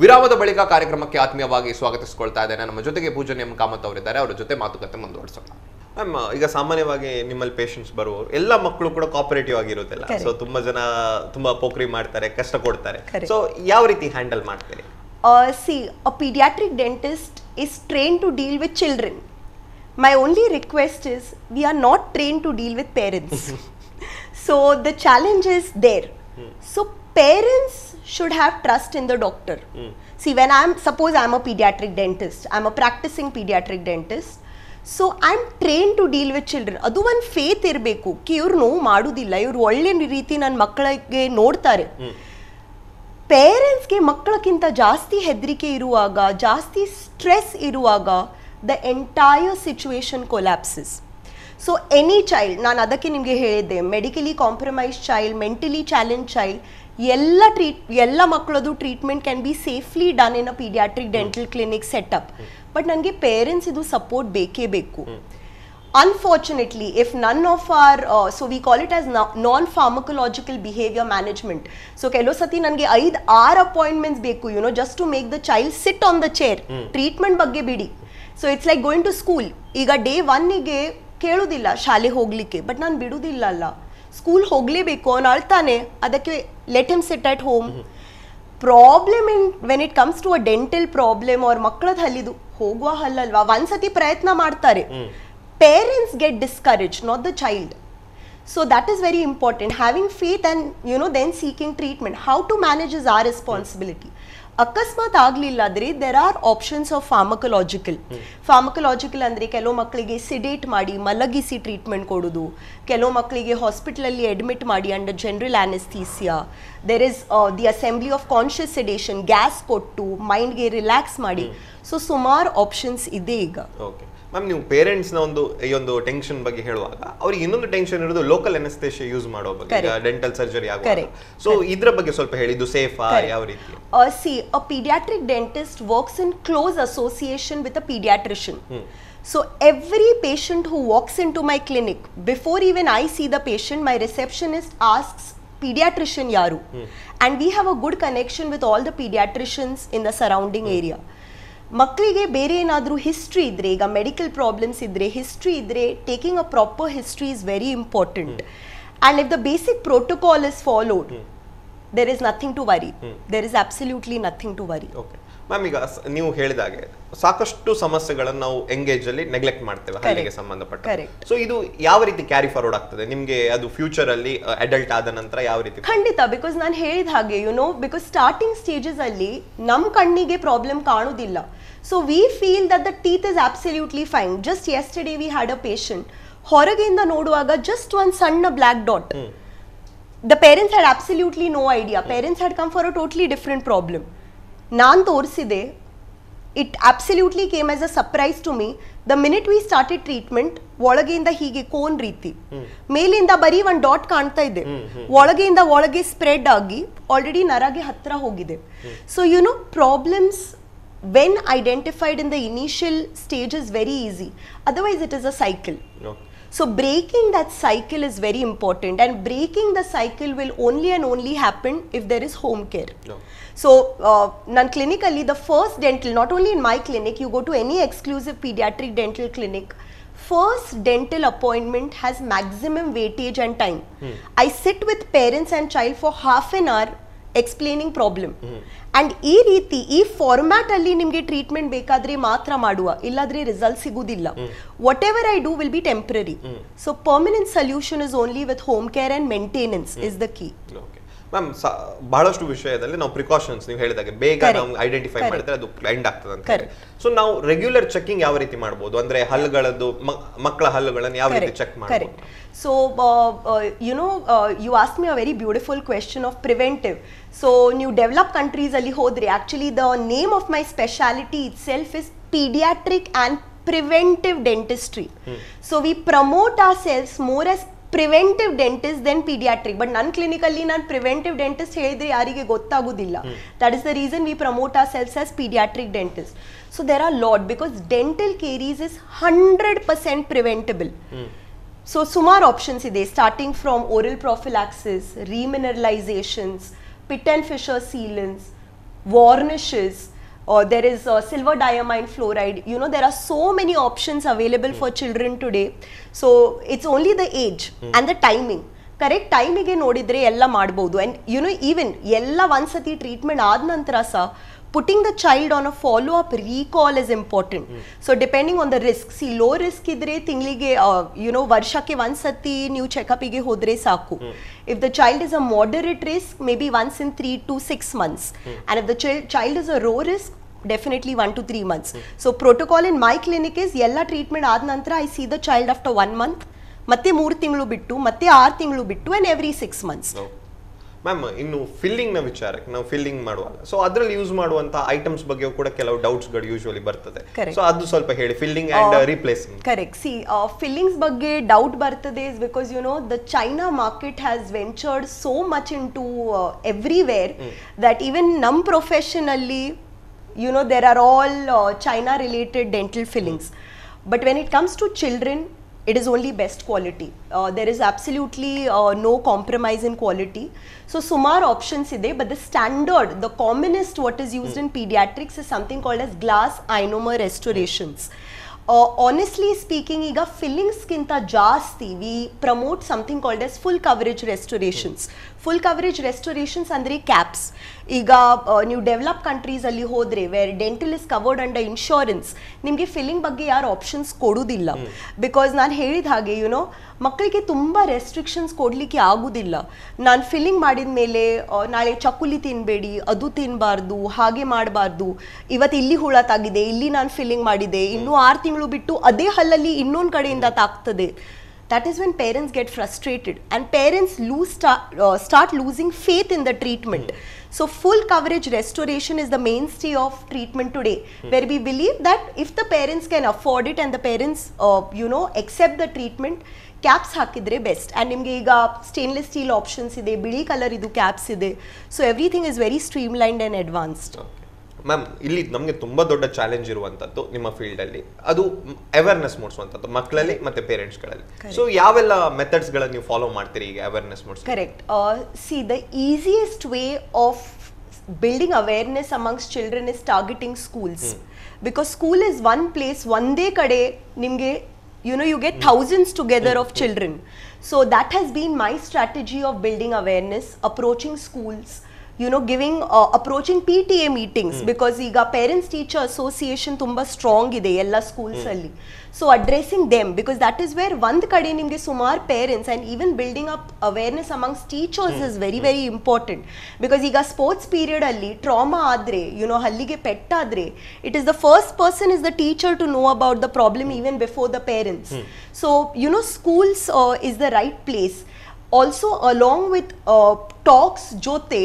ವಿರಾಮದ ಬಳಿಕ ಕಾರ್ಯಕ್ರಮಕ್ಕೆ ಆತ್ಮೀಯವಾಗಿ ಸ್ವಾಗತಿಸಿಕೊಳ್ತಾ ಇದ್ದೇನೆ. ನಮ್ಮ ಜೊತೆಗೆ ಪೂಜನ್ ಎಂ ಕಾಮತ್ ಅವರಿದ್ದಾರೆ. ಅವರ ಜೊತೆ ಮಾತುಕತೆ ಮುಂದುವರಿಸೋಣ. ಮ್ಯಾಮ್, ಈಗ ಸಾಮಾನ್ಯವಾಗಿ ನಿಮ್ಮಲ್ಲಿ ಪೇಷಂಟ್ಸ್ ಬರುವವರು ಎಲ್ಲ ಮಕ್ಕಳು ಕೂಡ ಕೋಆಪರೇಟಿವ್ ಆಗಿರುತ್ತಲ್ಲ, ಸೊ ತುಂಬಾ ಜನ ತುಂಬಾ ಪೋಖ್ರಿ ಮಾಡ್ತಾರೆ, ಕಷ್ಟ ಕೊಡ್ತಾರೆ. ಸೊ ಯಾವ ರೀತಿ ಹ್ಯಾಂಡಲ್ ಮಾಡ್ತೀರಿ? See, a pediatric dentist is trained to deal with children. My only request is we are not trained to deal with parents. So the challenge is there. So parents should have trust in the doctor. See, when suppose I'm a pediatric dentist, I'm a practicing pediatric dentist, so I'm trained to deal with children. ಅದು ಒಂದು faith ಇರಬೇಕು ಕಿ ಇವ್ರು ನೋವು ಮಾಡುವುದಿಲ್ಲ, ಇವ್ರು ಒಳ್ಳೆ ರೀತಿ ನನ್ನ ಮಕ್ಕಳಿಗೆ ನೋಡ್ತಾರೆ. ಪೇರೆಂಟ್ಸ್ಗೆ ಮಕ್ಕಳಕ್ಕಿಂತ ಜಾಸ್ತಿ ಹೆದರಿಕೆ ಇರುವಾಗ, ಜಾಸ್ತಿ ಸ್ಟ್ರೆಸ್ ಇರುವಾಗ, the entire situation collapses. So any child, ನಾನು ಅದಕ್ಕೆ ನಿಮಗೆ ಹೇಳಿದ್ದೆ, medically compromise child, mentally challenge child, ಎಲ್ಲ ಮಕ್ಕಳದು treatment can be safely done in a paediatric dental clinic setup. But ನನಗೆ ಪೇರೆಂಟ್ಸ್ ಇದು ಸಪೋರ್ಟ್ ಬೇಕೇ ಬೇಕು. Unfortunately, if none of our, so we call it as non-pharmacological behavior management. So ಕೆಲವು ಸತಿ ನನಗೆ 5-6 appointments ಬೇಕು, just to make the child sit on the chair. Treatment ಬಗ್ಗೆ ಬಿಡಿ. So it's like going to school. ಈಗ day 1ಗೆ ಕೇಳೋದಿಲ್ಲ ಶಾಲೆ ಹೋಗ್ಲಿಕ್ಕೆ, ಬಟ್ ನಾನು ಬಿಡುವುದಿಲ್ಲ ಅಲ್ಲ, ಸ್ಕೂಲ್ ಹೋಗಲೇಬೇಕು, ಅವನು ಅಳ್ತಾನೆ, ಅದಕ್ಕೆ let him sit at home. Problem when it comes to a dental problem ಅವ್ರ ಮಕ್ಕಳದ ಹಲ್ಲಿದು ಹೋಗುವ ಹಲ್ಲಲ್ವಾ, ಒಂದ್ಸತಿ ಪ್ರಯತ್ನ ಮಾಡ್ತಾರೆ. Parents get discouraged, not the child. So that is very important. Having faith and then seeking treatment. How to manage is our responsibility. ಅಕಸ್ಮಾತ್ ಆಗಲಿಲ್ಲ ಆದರೆ there are options of pharmacological. Pharmacological ಅಂದರೆ ಕೆಲವು ಮಕ್ಕಳಿಗೆ ಸಿಡೇಟ್ ಮಾಡಿ ಮಲಗಿಸಿ ಟ್ರೀಟ್ಮೆಂಟ್ ಕೊಡೋದು, ಕೆಲವು ಮಕ್ಕಳಿಗೆ ಹಾಸ್ಪಿಟಲಲ್ಲಿ ಅಡ್ಮಿಟ್ ಮಾಡಿ under general anaesthesia. There is the assembly of conscious sedation, gas ಕೊಟ್ಟು ಮೈಂಡ್ಗೆ ರಿಲ್ಯಾಕ್ಸ್ ಮಾಡಿ. ಸೊ ಸುಮಾರು ಆಪ್ಷನ್ಸ್ ಇದೆ ಈಗ. ಓಕೆ ಮ್ಯಾಮ್, ನೀವು ಪೇರೆಂಟ್ಸ್ನ ಈ ಒಂದು ಟೆನ್ಷನ್ ಬಗ್ಗೆ ಹೇಳುವಾಗ ಅವ್ರಿಗೆ ಇನ್ನೊಂದು ಟೆನ್ಷನ್ ಇರೋದು ಲೋಕಲ್ ಅನೆಸ್ಥೇಷಿಯಾ ಯೂಸ್ ಮಾಡೋ ಬಗ್ಗೆ, ಡೆಂಟಲ್ ಸರ್ಜರಿ ಆಗುವಾಗ. ಸೊ ಇದ್ರ ಬಗ್ಗೆ ಸ್ವಲ್ಪ ಹೇಳಿ, ಇದು ಸೇಫಾ, ಯಾವ ರೀತಿ? See, a pediatric dentist works in close association with a pediatrician. So every patient who walks into my clinic, before even I see the patient, my receptionist asks pediatrician yaru, and we have a good connection with all the pediatricians in the surrounding area. ಮಕ್ಕಳಿಗೆ ಬೇರೆ ಏನಾದರೂ history ಇದ್ರೆ, ಈಗ medical problems ಇದ್ರೆ, history ಇದ್ರೆ, taking a proper history is very important. And if the basic protocol is followed, there is nothing to worry. There is absolutely nothing to worry. Okay ma'am, ಈಗ ನೀವು ಹೇಳಿದಾಗೆ ಸಾಕಷ್ಟು ಸಮಸ್ಯೆಗಳನ್ನು ನಾವು ಎಂಗೇಜ್ ಅಲ್ಲಿ neglect ಮಾಡ್ತೇವೆ ಹಲ್ಲಿಗೆ ಸಂಬಂಧಪಟ್ಟ. ಸೊ ಇದು ಯಾವ ರೀತಿ ಕ್ಯಾರಿ ಫಾರ್ವರ್ಡ್ ಆಗ್ತದೆ ನಿಮ್ಗೆ, ಅದು ಫ್ಯೂಚರ್ ಅಲ್ಲಿ ಅಡಲ್ಟ್ ಆದ ನಂತರ ಯಾವ ರೀತಿ? ಖಂಡಿತ, ಬಿಕಾಸ್ ನಾನು ಹೇಳಿದ ಹಾಗೆ ಬಿಕಾಸ್ ಸ್ಟಾರ್ಟಿಂಗ್ ಸ್ಟೇಜಸ್ ಅಲ್ಲಿ ನಮ್ಮ ಕಣ್ಣಿಗೆ ಪ್ರಾಬ್ಲಮ್ ಕಾಣುವುದಿಲ್ಲ. So we feel that the teeth is absolutely fine. Just yesterday we had a patient, ಹೊರಗಿಂದ ನೋಡುವಾಗ ಜಸ್ಟ್ ಒಂದು ಸಣ್ಣ black dot. The parents had absolutely no idea. Parents had come for a totally different problem. ನಾನು ತೋರಿಸಿದೆ, it absolutely came as a surprise to me. The minute we started treatment, ಒಳಗೆಯಿಂದ ಹೀಗೆ cone ರೀತಿ ಮೇಲಿಂದ ಬರೀ ಒಂದು dot ಕಾಣ್ತಾ ಇದೆ, ಒಳಗೆಯಿಂದ ಒಳಗೆ ಸ್ಪ್ರೆಡ್ ಆಗಿ ಆಲ್ರೆಡಿ ನರಗೆ ಹತ್ರ ಹೋಗಿದೆ. So you know problems when identified in the initial stage is very easy, otherwise it is a cycle. So breaking that cycle is very important, and breaking the cycle will only and only happen if there is home care. So non clinically, the first dental, not only in my clinic, you go to any exclusive pediatric dental clinic, first dental appointment has maximum weightage and time. I sit with parents and child for half an hour explaining problem. And ಈ ರೀತಿ ಈ format ಅಲ್ಲಿ ನಿಮಗೆ treatment ಬೇಕಾದ್ರೆ ಮಾತ್ರ ಮಾಡುವ, ಇಲ್ಲಾದ್ರೆ result ಸಿಗುವುದಿಲ್ಲ. What ever I do will be temporary. So permanent solution is only with home care and maintenance is the key. Ma'am, ಬಹಳಷ್ಟು ವಿಷಯದಲ್ಲಿ ನಾವು ಪ್ರಿಕಾಷನ್ಸ್ ನೀವು ಹೇಳಿದಾಗೆ ಬೇಗ ನಾವು ಐಡೆಂಟಿಫೈ ಮಾಡಿದ್ರೆ ಅದು ಎಂಡ್ ಆಗ್ತದೆ ಅಂತ. ಸೊ ನಾವು ರೆಗ್ಯುಲರ್ ಚೆಕಿಂಗ್ ಯಾವ ರೀತಿ ಮಾಡಬಹುದು, ಅಂದ್ರೆ ಹಲ್ಲುಗಳದ್ದು ಮಕ್ಕಳ ಹಲ್ಲುಗಳನ್ನು ಯಾವ ರೀತಿ ಚೆಕ್ ಮಾಡಬಹುದು? So you know, you asked me a very beautiful question of preventive. So new developed countries ali hodre, actually the name of my specialty itself is pediatric and preventive dentistry. So we promote ourselves more as preventive dentist than pediatric, but non clinically nan preventive dentist helidre yarige gottagudilla. That is the reason we promote ourselves as pediatric dentist. So there are lot, because dental caries is 100% preventable. So sumar options ide, starting from oral prophylaxis, remineralizations, pit and fissure sealants, varnishes, or there is silver diamine fluoride. You know, there are so many options available for children today. So it's only the age and the timing. Correct ಟೈಮಿಗೆ ನೋಡಿದ್ರೆ ಎಲ್ಲ ಮಾಡಬಹುದು. And you know, even ಎಲ್ಲ ಒಂದ್ಸತಿ treatment ಆದ ನಂತರ ಸಹ putting the child on a follow up recall is important. So depending on the risk, see low risk idre tinಗಳಿಗೆ you know ವರ್ಷಕ್ಕೆ ಒಂದ್ಸತಿ ನೀವು ಚೆಕಪ್ ಗೆ ಹೋದ್ರೆ ಸಾಕು. If the child is a moderate risk, maybe once in 3 to 6 months, and if the child is a low risk, definitely 1 to 3 months. So protocol in my clinic is ಎಲ್ಲ treatment ಆದ ನಂತರ I see the child after 1 month, ಮತ್ತೆ 3 ತಿಂಗಳು ಬಿಟ್ಟು, ಮತ್ತೆ 6 ತಿಂಗಳು ಬಿಟ್ಟು, and every 6 months. Ma'am, ಇನ್ನು ಫಿಲ್ಲಿಂಗ್ ನ ವಿಚಾರಕ್ಕೆ ನಾವು ಫಿಲ್ಲಿಂಗ್ ಮಾಡುವಾಗ ಸೊ ಅದರಲ್ಲಿ ಯೂಸ್ ಮಾಡುವಂತ ಐಟಮ್ಸ್ ಬಗ್ಗೆ ಕೂಡ ಕೆಲವು ಡೌಟ್ಸ್ ಗಳು ಯೂಶುವಲಿ ಬರ್ತದೆ. ಸೊ ಅದು ಸ್ವಲ್ಪ ಹೇಳಿ, filling and replacing. Correct. See fillings ಬಗ್ಗೆ ಡೌಟ್ ಬರ್ತದೆ is because you know the China market has ventured so much in to everywhere that even ನಮ್ಮ ಪ್ರೊಫೆಷನ್ ಅಲ್ಲಿ you know there are all China related dental fillings, but when it comes to children it is only best quality. There is absolutely no compromise in quality. So sumar options ide, but the standard, the commonest what is used in pediatrics is something called as glass ionomer restorations. Honestly speaking, iga fillings kinta jaasti we promote something called as full coverage restorations. Full coverage restorations andre caps. Iga new developed countries alli hodre where dental is covered under insurance, nimge filling ಬಗ್ಗೆ ಯಾರು options ಕೊಡುವುದಿಲ್ಲ. Because ನಾನು ಹೇಳಿದ ಹಾಗೆ you know ಮಕ್ಕಳಿಗೆ ತುಂಬ restrictions ಕೊಡಲಿಕ್ಕೆ ಆಗುವುದಿಲ್ಲ. ನಾನು ಫಿಲ್ಲಿಂಗ್ ಮಾಡಿದ ಮೇಲೆ ನಾಳೆ ಚಕ್ಕುಲಿ ತಿನ್ನಬೇಡಿ, ಅದು ತಿನ್ನಬಾರ್ದು, ಹಾಗೆ ಮಾಡಬಾರ್ದು, ಇವತ್ತು ಇಲ್ಲಿ ಹುಳ ತಾಗಿದೆ, ಇಲ್ಲಿ ನಾನು ಫಿಲ್ಲಿಂಗ್ ಮಾಡಿದೆ, ಇನ್ನೂ 6 ತಿಂಗಳು ಬಿಟ್ಟು ಅದೇ ಹಲ್ಲಲ್ಲಿ ಇನ್ನೊಂದು ಕಡೆಯಿಂದ ತಾಗ್ತದೆ. That is when parents get frustrated and parents start losing faith in the treatment. So full coverage restoration is the mainstay of treatment today, where we believe that if the parents can afford it and the parents you know accept the treatment, caps hakidre best. And nimge iga stainless steel options ide, bili color idu caps ide, so everything is very streamlined and advanced. Ma'am, ಇಲ್ಲಿ ನಮಗೆ ತುಂಬಾ ದೊಡ್ಡ challenge ಇರುವಂತದ್ದು ನಿಮ್ಮ field ಅಲ್ಲಿ ಅದು awareness ಮೂಡಿಸುವಂತದ್ದು ಮಕ್ಕಳಲ್ಲಿ ಮತ್ತೆ ಪೇರೆಂಟ್ಸ್ ಗಳಲ್ಲಿ. ಸೊ ಯಾವೆಲ್ಲ ಮೆಥಡ್ಸ್ ಗಳನ್ನ ನೀವು ಫಾಲೋ ಮಾಡ್ತೀರಿ ಈಗ ಅವೇರ್ನೆಸ್ ಮೂಡಿಸೋಕೆ? Correct. See the easiest way of building awareness amongst children is targeting schools, because school is one place, ಒಂದೇ ಕಡೆ ನಿಮಗೆ you know you get thousands together of children. So that has been my strategy of building awareness, approaching schools, you know giving approaching PTA meetings, because ಈಗ parents teacher association ತುಂಬಾ strong ಇದೆ ಎಲ್ಲ schools ಅಲ್ಲಿ. So addressing them, because that is where ಒಂದ್ ಕಡೆ ನಿಮಗೆ ಸುಮಾರು parents and even building up awareness amongst teachers is very very important, because ಈಗ ಸ್ಪೋರ್ಟ್ಸ್ ಪೀರಿಯಡ್ ಅಲ್ಲಿ ಟ್ರಾಮಾ ಆದ್ರೆ you know ಹಲ್ಲಿಗೆ ಪೆಟ್ಟಾದ್ರೆ it is the first person is the teacher to know about the problem even before the parents. So you know schools is the right place. also along with talks jote,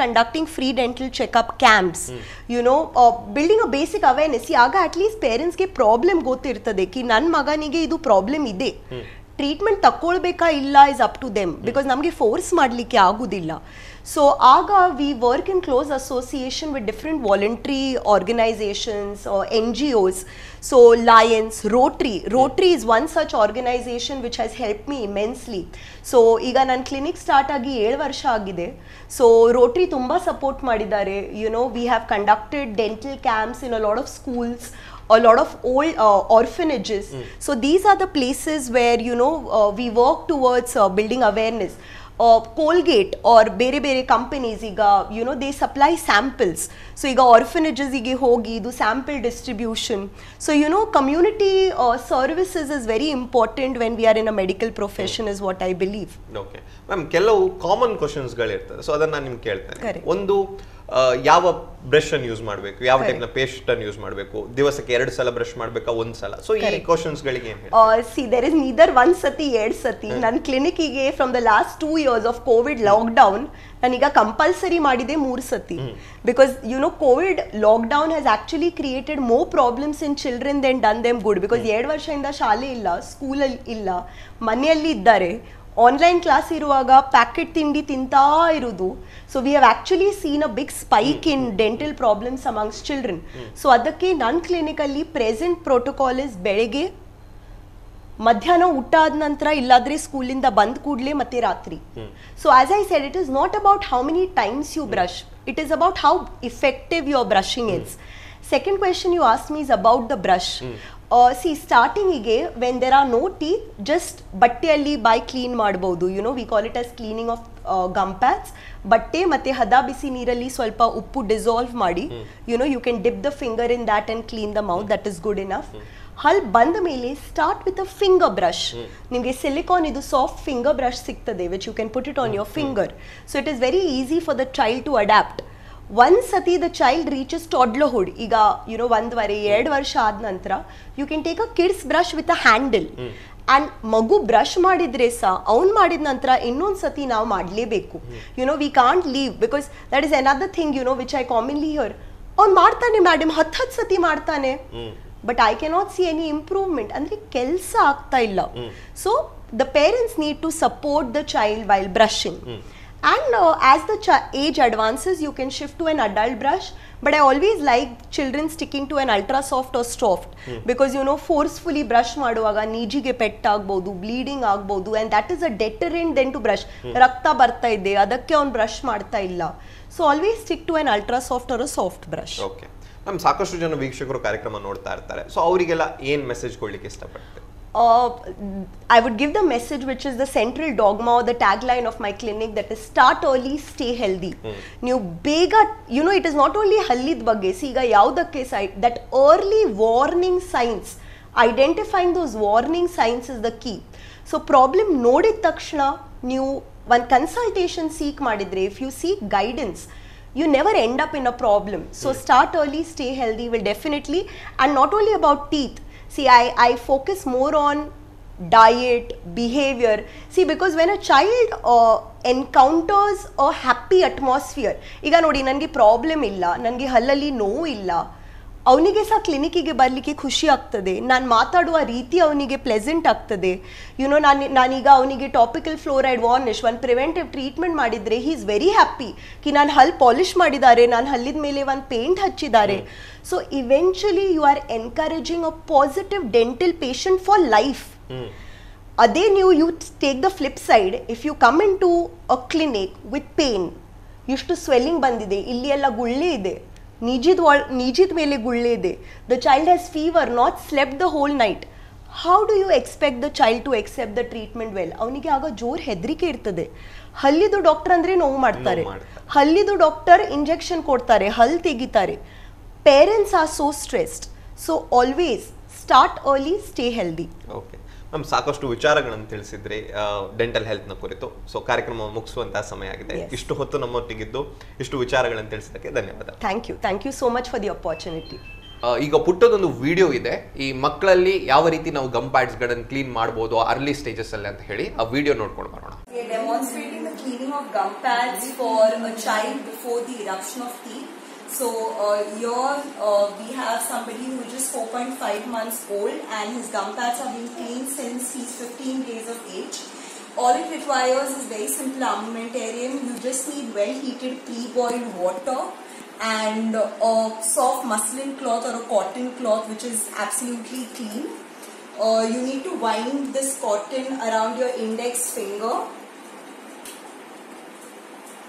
conducting free dental checkup camps, building a basic awareness. ಆಗ at least ಪೇರೆಂಟ್ಸ್ಗೆ problem ಗೊತ್ತಿರ್ತದೆ ಕಿ ನನ್ನ ಮಗನಿಗೆ ಇದು problem ಇದೆ, treatment ತಗೊಳ್ಬೇಕಾ ಇಲ್ಲ is up to them, because ನಮಗೆ force ಮಾಡಲಿಕ್ಕೆ ಆಗುದಿಲ್ಲ. ಸೊ ಆಗ we work in close association with different voluntary organisations, NGOs. So Lions, Rotary is one such organisation which has help me immensely. So ಈಗ ನನ್ನ clinic start ಆಗಿ 7 ವರ್ಷ ಆಗಿದೆ. So Rotary ತುಂಬ ಸಪೋರ್ಟ್ ಮಾಡಿದ್ದಾರೆ. We have conducted dental camps in a lot of schools, a lot of old orphanages. So these are the places where we work towards building awareness. Colgate or bere companies iga they supply samples. So iga orphanages ige hogi idu sample distribution. So community services is very important when we are in a medical profession is what I believe. Okay ma'am, ಕೆಲವು common questions ಗಳು ಇರ್ತದೆ, so ಅದನ್ನ ನಾನು ನಿಮ್ಗೆ ಕೇಳ್ತೇನೆ. ಒಂದು ಯಾವ brush ಅನ್ನು ಯೂಸ್ ಮಾಡಬೇಕು, ಯಾವ ಟೈಪ್ ನ ಪೇಸ್ಟ್ ಅನ್ನು ಯೂಸ್ ಮಾಡಬೇಕು, ದಿವಸಕ್ಕೆ 2 ಸಲ ಬ್ರಷ್ ಮಾಡಬೇಕಾ 1 ಸಲ? ಸೊ ಈ ಕ್ವೆಶ್ಚನ್ಸ್ ಗಳಿಗೆ ಏನು ಹೇಳ್ತೀರಾ? See, there is neither 1 ಸತಿ 2 ಸತಿ. ನನ್ನ ಕ್ಲಿನಿಕ್ಗೆ from the last 2 years of COVID lockdown ನಾನೀಗ ಕಂಪಲ್ಸರಿ ಮಾಡಿದೆ 3 ಸತಿ. Because COVID lockdown has actually created more problems in children than done them good. Because 2 ವರ್ಷದಿಂದ ಶಾಲೆ ಇಲ್ಲ, ಸ್ಕೂಲಲ್ಲಿ ಇಲ್ಲ, ಮನೆಯಲ್ಲಿ ಇದ್ದಾರೆ, ಆನ್ಲೈನ್ ಕ್ಲಾಸ್ ಇರುವಾಗ ಪ್ಯಾಕೆಟ್ ತಿಂಡಿ ತಿಂತಾ ಇರುವುದು. So we have actually seen a big spike in dental problems amongst children. So ಅದಕ್ಕೆ ನನ್ನ ಕ್ಲಿನಿಕಲ್ಲಿ ಪ್ರೆಸೆಂಟ್ ಪ್ರೋಟೋಕಾಲ್ ಇಸ್ ಬೆಳಗ್ಗೆ, ಮಧ್ಯಾಹ್ನ ಊಟ ಆದ ನಂತರ, ಇಲ್ಲಾದ್ರೆ ಸ್ಕೂಲಿಂದ ಬಂದ ಕೂಡಲೇ ಮತ್ತೆ ರಾತ್ರಿ. So as I said, it is not about how many times you brush, it is about how effective your brushing is. Second question you asked me is about the brush. See, starting ige when there are no teeth, just ಬಟ್ಟೆಯಲ್ಲಿ by clean ಮಾಡಬಹುದು. We call it as cleaning of gum pads. ಬಟ್ಟೆ ಮತ್ತೆ ಹದ ಬಿಸಿ ನೀರಲ್ಲಿ ಸ್ವಲ್ಪ ಉಪ್ಪು dissolve ಮಾಡಿ, you can dip the finger in that and clean the mouth. That is good enough. ಹಲ್ ಬಂದ ಮೇಲೆ start with a finger brush. ನಿಮಗೆ ಸಿಲಿಕಾನ್ ಇದು ಸಾಫ್ಟ್ ಫಿಂಗರ್ ಬ್ರಷ್ ಸಿಗ್ತದೆ, which you can put it on your finger. So it is very easy for the child to adapt. Once sati the child reaches toddlerhood, iga 1.5-2 ವರ್ಷ ಆದ ನಂತರ you can take a kid's brush with a handle. And ಮಗು brush ಮಾಡಿದ್ರೆ ಸಹ ಅವ್ನು ಮಾಡಿದ ನಂತರ ಇನ್ನೊಂದು ಸತಿ ನಾವು ಮಾಡಲೇಬೇಕು. We can't leave, because that is another thing which I commonly hear. ಅವ್ನು ಮಾಡ್ತಾನೆ ಮೇಡಮ್, 10 ಸತಿ ಮಾಡ್ತಾನೆ, but I cannot C any improvement. ಅಂದ್ರೆ ಕೆಲಸ ಆಗ್ತಾ ಇಲ್ಲ. So the parents need to support the child while brushing. And as the age advances, you can shift to an adult brush. But I always like children sticking to an ultra soft or soft, because forcefully brush ಮಾಡುವಾಗ ನೀಜಿಗೆ ಪೆಟ್ಟಾಗಬಹುದು, bleeding ಆಗಬಹುದು, and that is a deterrent then to brush. ರಕ್ತ ಬರ್ತಾ ಇದೆ, ಅದಕ್ಕೆ ಅವ್ನು brush ಮಾಡ್ತಾ ಇಲ್ಲ. So always stick to an ultra soft or a soft brush. Okay. ನಮ್ ಸಾಕಷ್ಟು ಜನ ವೀಕ್ಷಕರು ಕಾರ್ಯಕ್ರಮ ನೋಡ್ತಾ ಇರ್ತಾರೆ, ಸೊ ಅವರಿಗೆಲ್ಲ ಏನ್ ಮೆಸೇಜ್ ಕೊಡ್ಲಿಕ್ಕೆ ಇಷ್ಟಪಡ್ತೀವಿ? I would give the message which is the central dogma or the tagline of my clinic, that is start early, stay healthy. ನೀವು ಬೇಗ, it is not only ಹಲ್ಲಿದ ಬಗ್ಗೆ, ಈಗ ಯಾವುದಕ್ಕೆ that early warning signs, identifying those warning signs is the key. So problem ನೋಡಿದ ತಕ್ಷಣ ನೀವು ಒಂದು consultation seek ಮಾಡಿದ್ರೆ, if you seek guidance, you never end up in a problem. So start early, stay healthy will definitely, and not only about teeth. See, I focus more on diet, behavior. See, because when a child encounters a happy atmosphere, ಈಗ ನೋಡಿ ನನಗೆ problem ಇಲ್ಲ, ನನಗೆ ಹಲ್ಲಲ್ಲಿ ನೋವು ಇಲ್ಲ, ಅವನಿಗೆ ಸಹ ಕ್ಲಿನಿಕ್ಕಿಗೆ ಬರಲಿಕ್ಕೆ ಖುಷಿ ಆಗ್ತದೆ, ನಾನು ಮಾತಾಡುವ ರೀತಿ ಅವನಿಗೆ ಪ್ಲೆಸೆಂಟ್ ಆಗ್ತದೆ. ನಾನೀಗ ಅವನಿಗೆ ಟಾಪಿಕಲ್ ಫ್ಲೋರೈಡ್ ವಾರ್ನಿಷ್ ಒಂದು ಪ್ರಿವೆಂಟಿವ್ ಟ್ರೀಟ್ಮೆಂಟ್ ಮಾಡಿದರೆ ಹಿ ಈಸ್ ವೆರಿ ಹ್ಯಾಪಿ ಕಿ ನಾನು ಹಲ್ಲು ಪಾಲಿಷ್ ಮಾಡಿದ್ದಾರೆ, ನಾನು ಹಲ್ಲಿದ ಮೇಲೆ ಒಂದು ಪೇಂಟ್ ಹಚ್ಚಿದ್ದಾರೆ. So eventually you are encouraging a positive dental patient for life. ಅದೇ ನೀವು take the flip side, if you come in to a clinic with pain, ಇಷ್ಟು ಸ್ವೆಲ್ಲಿಂಗ್ ಬಂದಿದೆ, ಇಲ್ಲಿ ಎಲ್ಲ ಗುಳ್ಳೆ ಇದೆ, ನೀಜಿದ ಮೇಲೆ ಗುಳ್ಳೆ ಇದೆ, the child has fever, not slept the whole night, how do you expect the child to accept the treatment well? ಅವನಿಗೆ ಆಗ ಜೋರ್ ಹೆದರಿಕೆ ಇರ್ತದೆ. ಹಲ್ಲಿದು ಡಾಕ್ಟರ್ ಅಂದ್ರೆ ನೋವು ಮಾಡ್ತಾರೆ, ಹಲ್ಲಿದು ಡಾಕ್ಟರ್ ಇಂಜೆಕ್ಷನ್ ಕೊಡ್ತಾರೆ, ಹಲ್ಲು ತೆಗಿತಾರೆ. Parents are so stressed. So always start early, stay healthy. Okay ma'am, ಸಾಕಷ್ಟು ವಿಚಾರಗಳನ್ನು ತಿಳಿಸಿದ್ರಿ ಡೆಂಟಲ್ ಹೆಲ್ತ್ ನ ಕುರಿತು. ಸೊ ಕಾರ್ಯಕ್ರಮ ಮುಗಿಸುವಂತಹ ಸಮಯ ಆಗಿದೆ. ಇಷ್ಟು ಹೊತ್ತು ನಮ್ಮೊಟ್ಟಿಗಿದ್ದು ಇಷ್ಟು ವಿಚಾರಗಳನ್ನು ತಿಳಿಸಿದ್ದಕ್ಕೆ ಧನ್ಯವಾದ. Thank you so much for the opportunity. ಈಗ ಪುಟ್ಟದೊಂದು ವಿಡಿಯೋ ಇದೆ, ಈ ಮಕ್ಕಳಲ್ಲಿ ಯಾವ ರೀತಿ ನಾವು ಗಮ್ ಪ್ಯಾಡ್ಸ್ ಗಳನ್ನು ಕ್ಲೀನ್ ಮಾಡಬಹುದು ಅರ್ಲಿ ಸ್ಟೇಜಸ್ ಅಲ್ಲಿ ಅಂತ ಹೇಳಿ ಆ ವಿಡಿಯೋ ನೋಡ್ಕೊಂಡು ಬರೋಣ. We are demonstrating the cleaning of gum pads for a child before the eruption of teeth. So here we have somebody who is just 4.5 months old and his gum pads are being cleaned since he's 15 days of age. All it requires is very simple armamentarium. You just need well heated pre-boiled water and a soft muslin cloth or a cotton cloth which is absolutely clean. You need to wind this cotton around your index finger,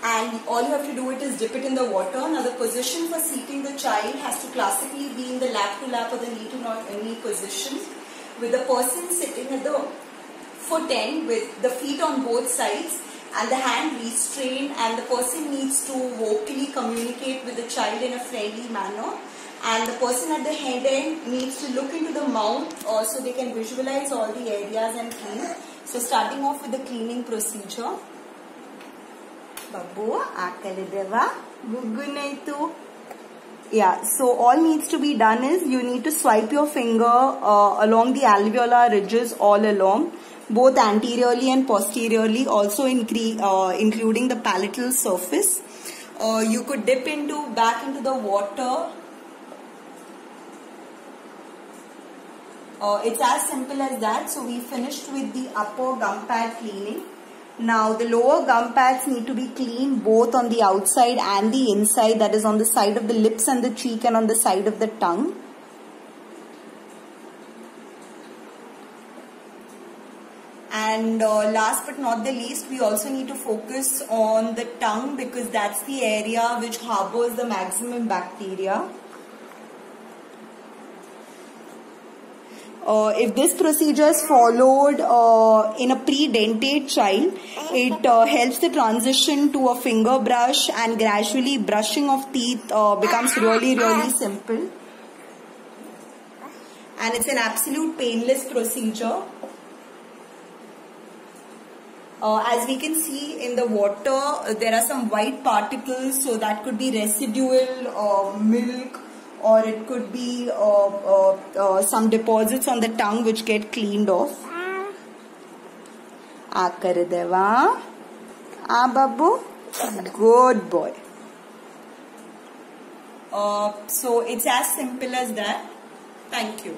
and all you have to do is dip it in the water. Now the position for seating the child has to classically be in the lap to lap or the knee to knee position, with the person sitting at the foot end with the feet on both sides and the hand restrained, and the person needs to vocally communicate with the child in a friendly manner, and the person at the head end needs to look into the mouth so they can visualize all the areas and clean. So starting off with the cleaning procedure. Babu, akarideva, gugunaitu. Yeah, so all needs to be done is you need to swipe your finger along the alveolar ridges all along, both anteriorly and posteriorly, also including the palatal surface. You could dip back into the water. It's as simple as that. So we finished with the upper gum pad cleaning. Now the lower gum pads need to be cleaned both on the outside and the inside, that is on the side of the lips and the cheek and on the side of the tongue. And last but not the least, we also need to focus on the tongue because that's the area which harbors the maximum bacteria. If this procedure is followed in a pre-dentate child, it helps the transition to a finger brush, and gradually brushing of teeth becomes really simple. And it's an absolute painless procedure. As we can see in the water, there are some white particles, so that could be residual milk, or it could be some deposits on the tongue which get cleaned off. Akarideva. Babu. Good boy. So it's as simple as that. Thank you.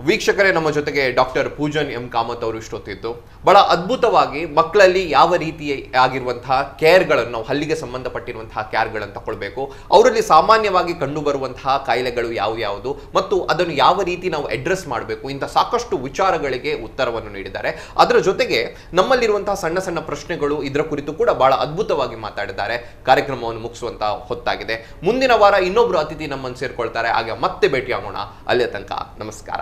ವೀಕ್ಷಕರೇ, ನಮ್ಮ ಜೊತೆಗೆ doctor ಪೂಜನ್ M Kamath ಅವರು ಇಷ್ಟೊತ್ತಿದ್ದು ಬಹಳ ಅದ್ಭುತವಾಗಿ ಮಕ್ಕಳಲ್ಲಿ ಯಾವ ರೀತಿ ಆಗಿರುವಂತಹ ಕೇರ್ಗಳನ್ನು, ನಾವು ಹಲ್ಲಿಗೆ ಸಂಬಂಧಪಟ್ಟಿರುವಂತಹ ಕೇರ್ಗಳನ್ನು ತಗೊಳ್ಬೇಕು, ಅವರಲ್ಲಿ ಸಾಮಾನ್ಯವಾಗಿ ಕಂಡುಬರುವಂತಹ ಕಾಯಿಲೆಗಳು ಯಾವ್ಯಾವುದು ಮತ್ತು ಅದನ್ನು ಯಾವ ರೀತಿ ನಾವು ಅಡ್ರೆಸ್ ಮಾಡಬೇಕು, ಇಂಥ ಸಾಕಷ್ಟು ವಿಚಾರಗಳಿಗೆ ಉತ್ತರವನ್ನು ನೀಡಿದ್ದಾರೆ. ಅದರ ಜೊತೆಗೆ ನಮ್ಮಲ್ಲಿರುವಂತಹ ಸಣ್ಣ ಸಣ್ಣ ಪ್ರಶ್ನೆಗಳು ಇದರ ಕುರಿತು ಕೂಡ ಬಹಳ ಅದ್ಭುತವಾಗಿ ಮಾತಾಡಿದ್ದಾರೆ. ಕಾರ್ಯಕ್ರಮವನ್ನು ಮುಗಿಸುವಂತಹ ಹೊತ್ತಾಗಿದೆ. ಮುಂದಿನ ವಾರ ಇನ್ನೊಬ್ರು ಅತಿಥಿ ನಮ್ಮನ್ನು ಸೇರ್ಕೊಳ್ತಾರೆ. ಹಾಗೆ ಮತ್ತೆ ಭೇಟಿಯಾಗೋಣ. ಅಲ್ಲಿಯ ತನಕ ನಮಸ್ಕಾರ.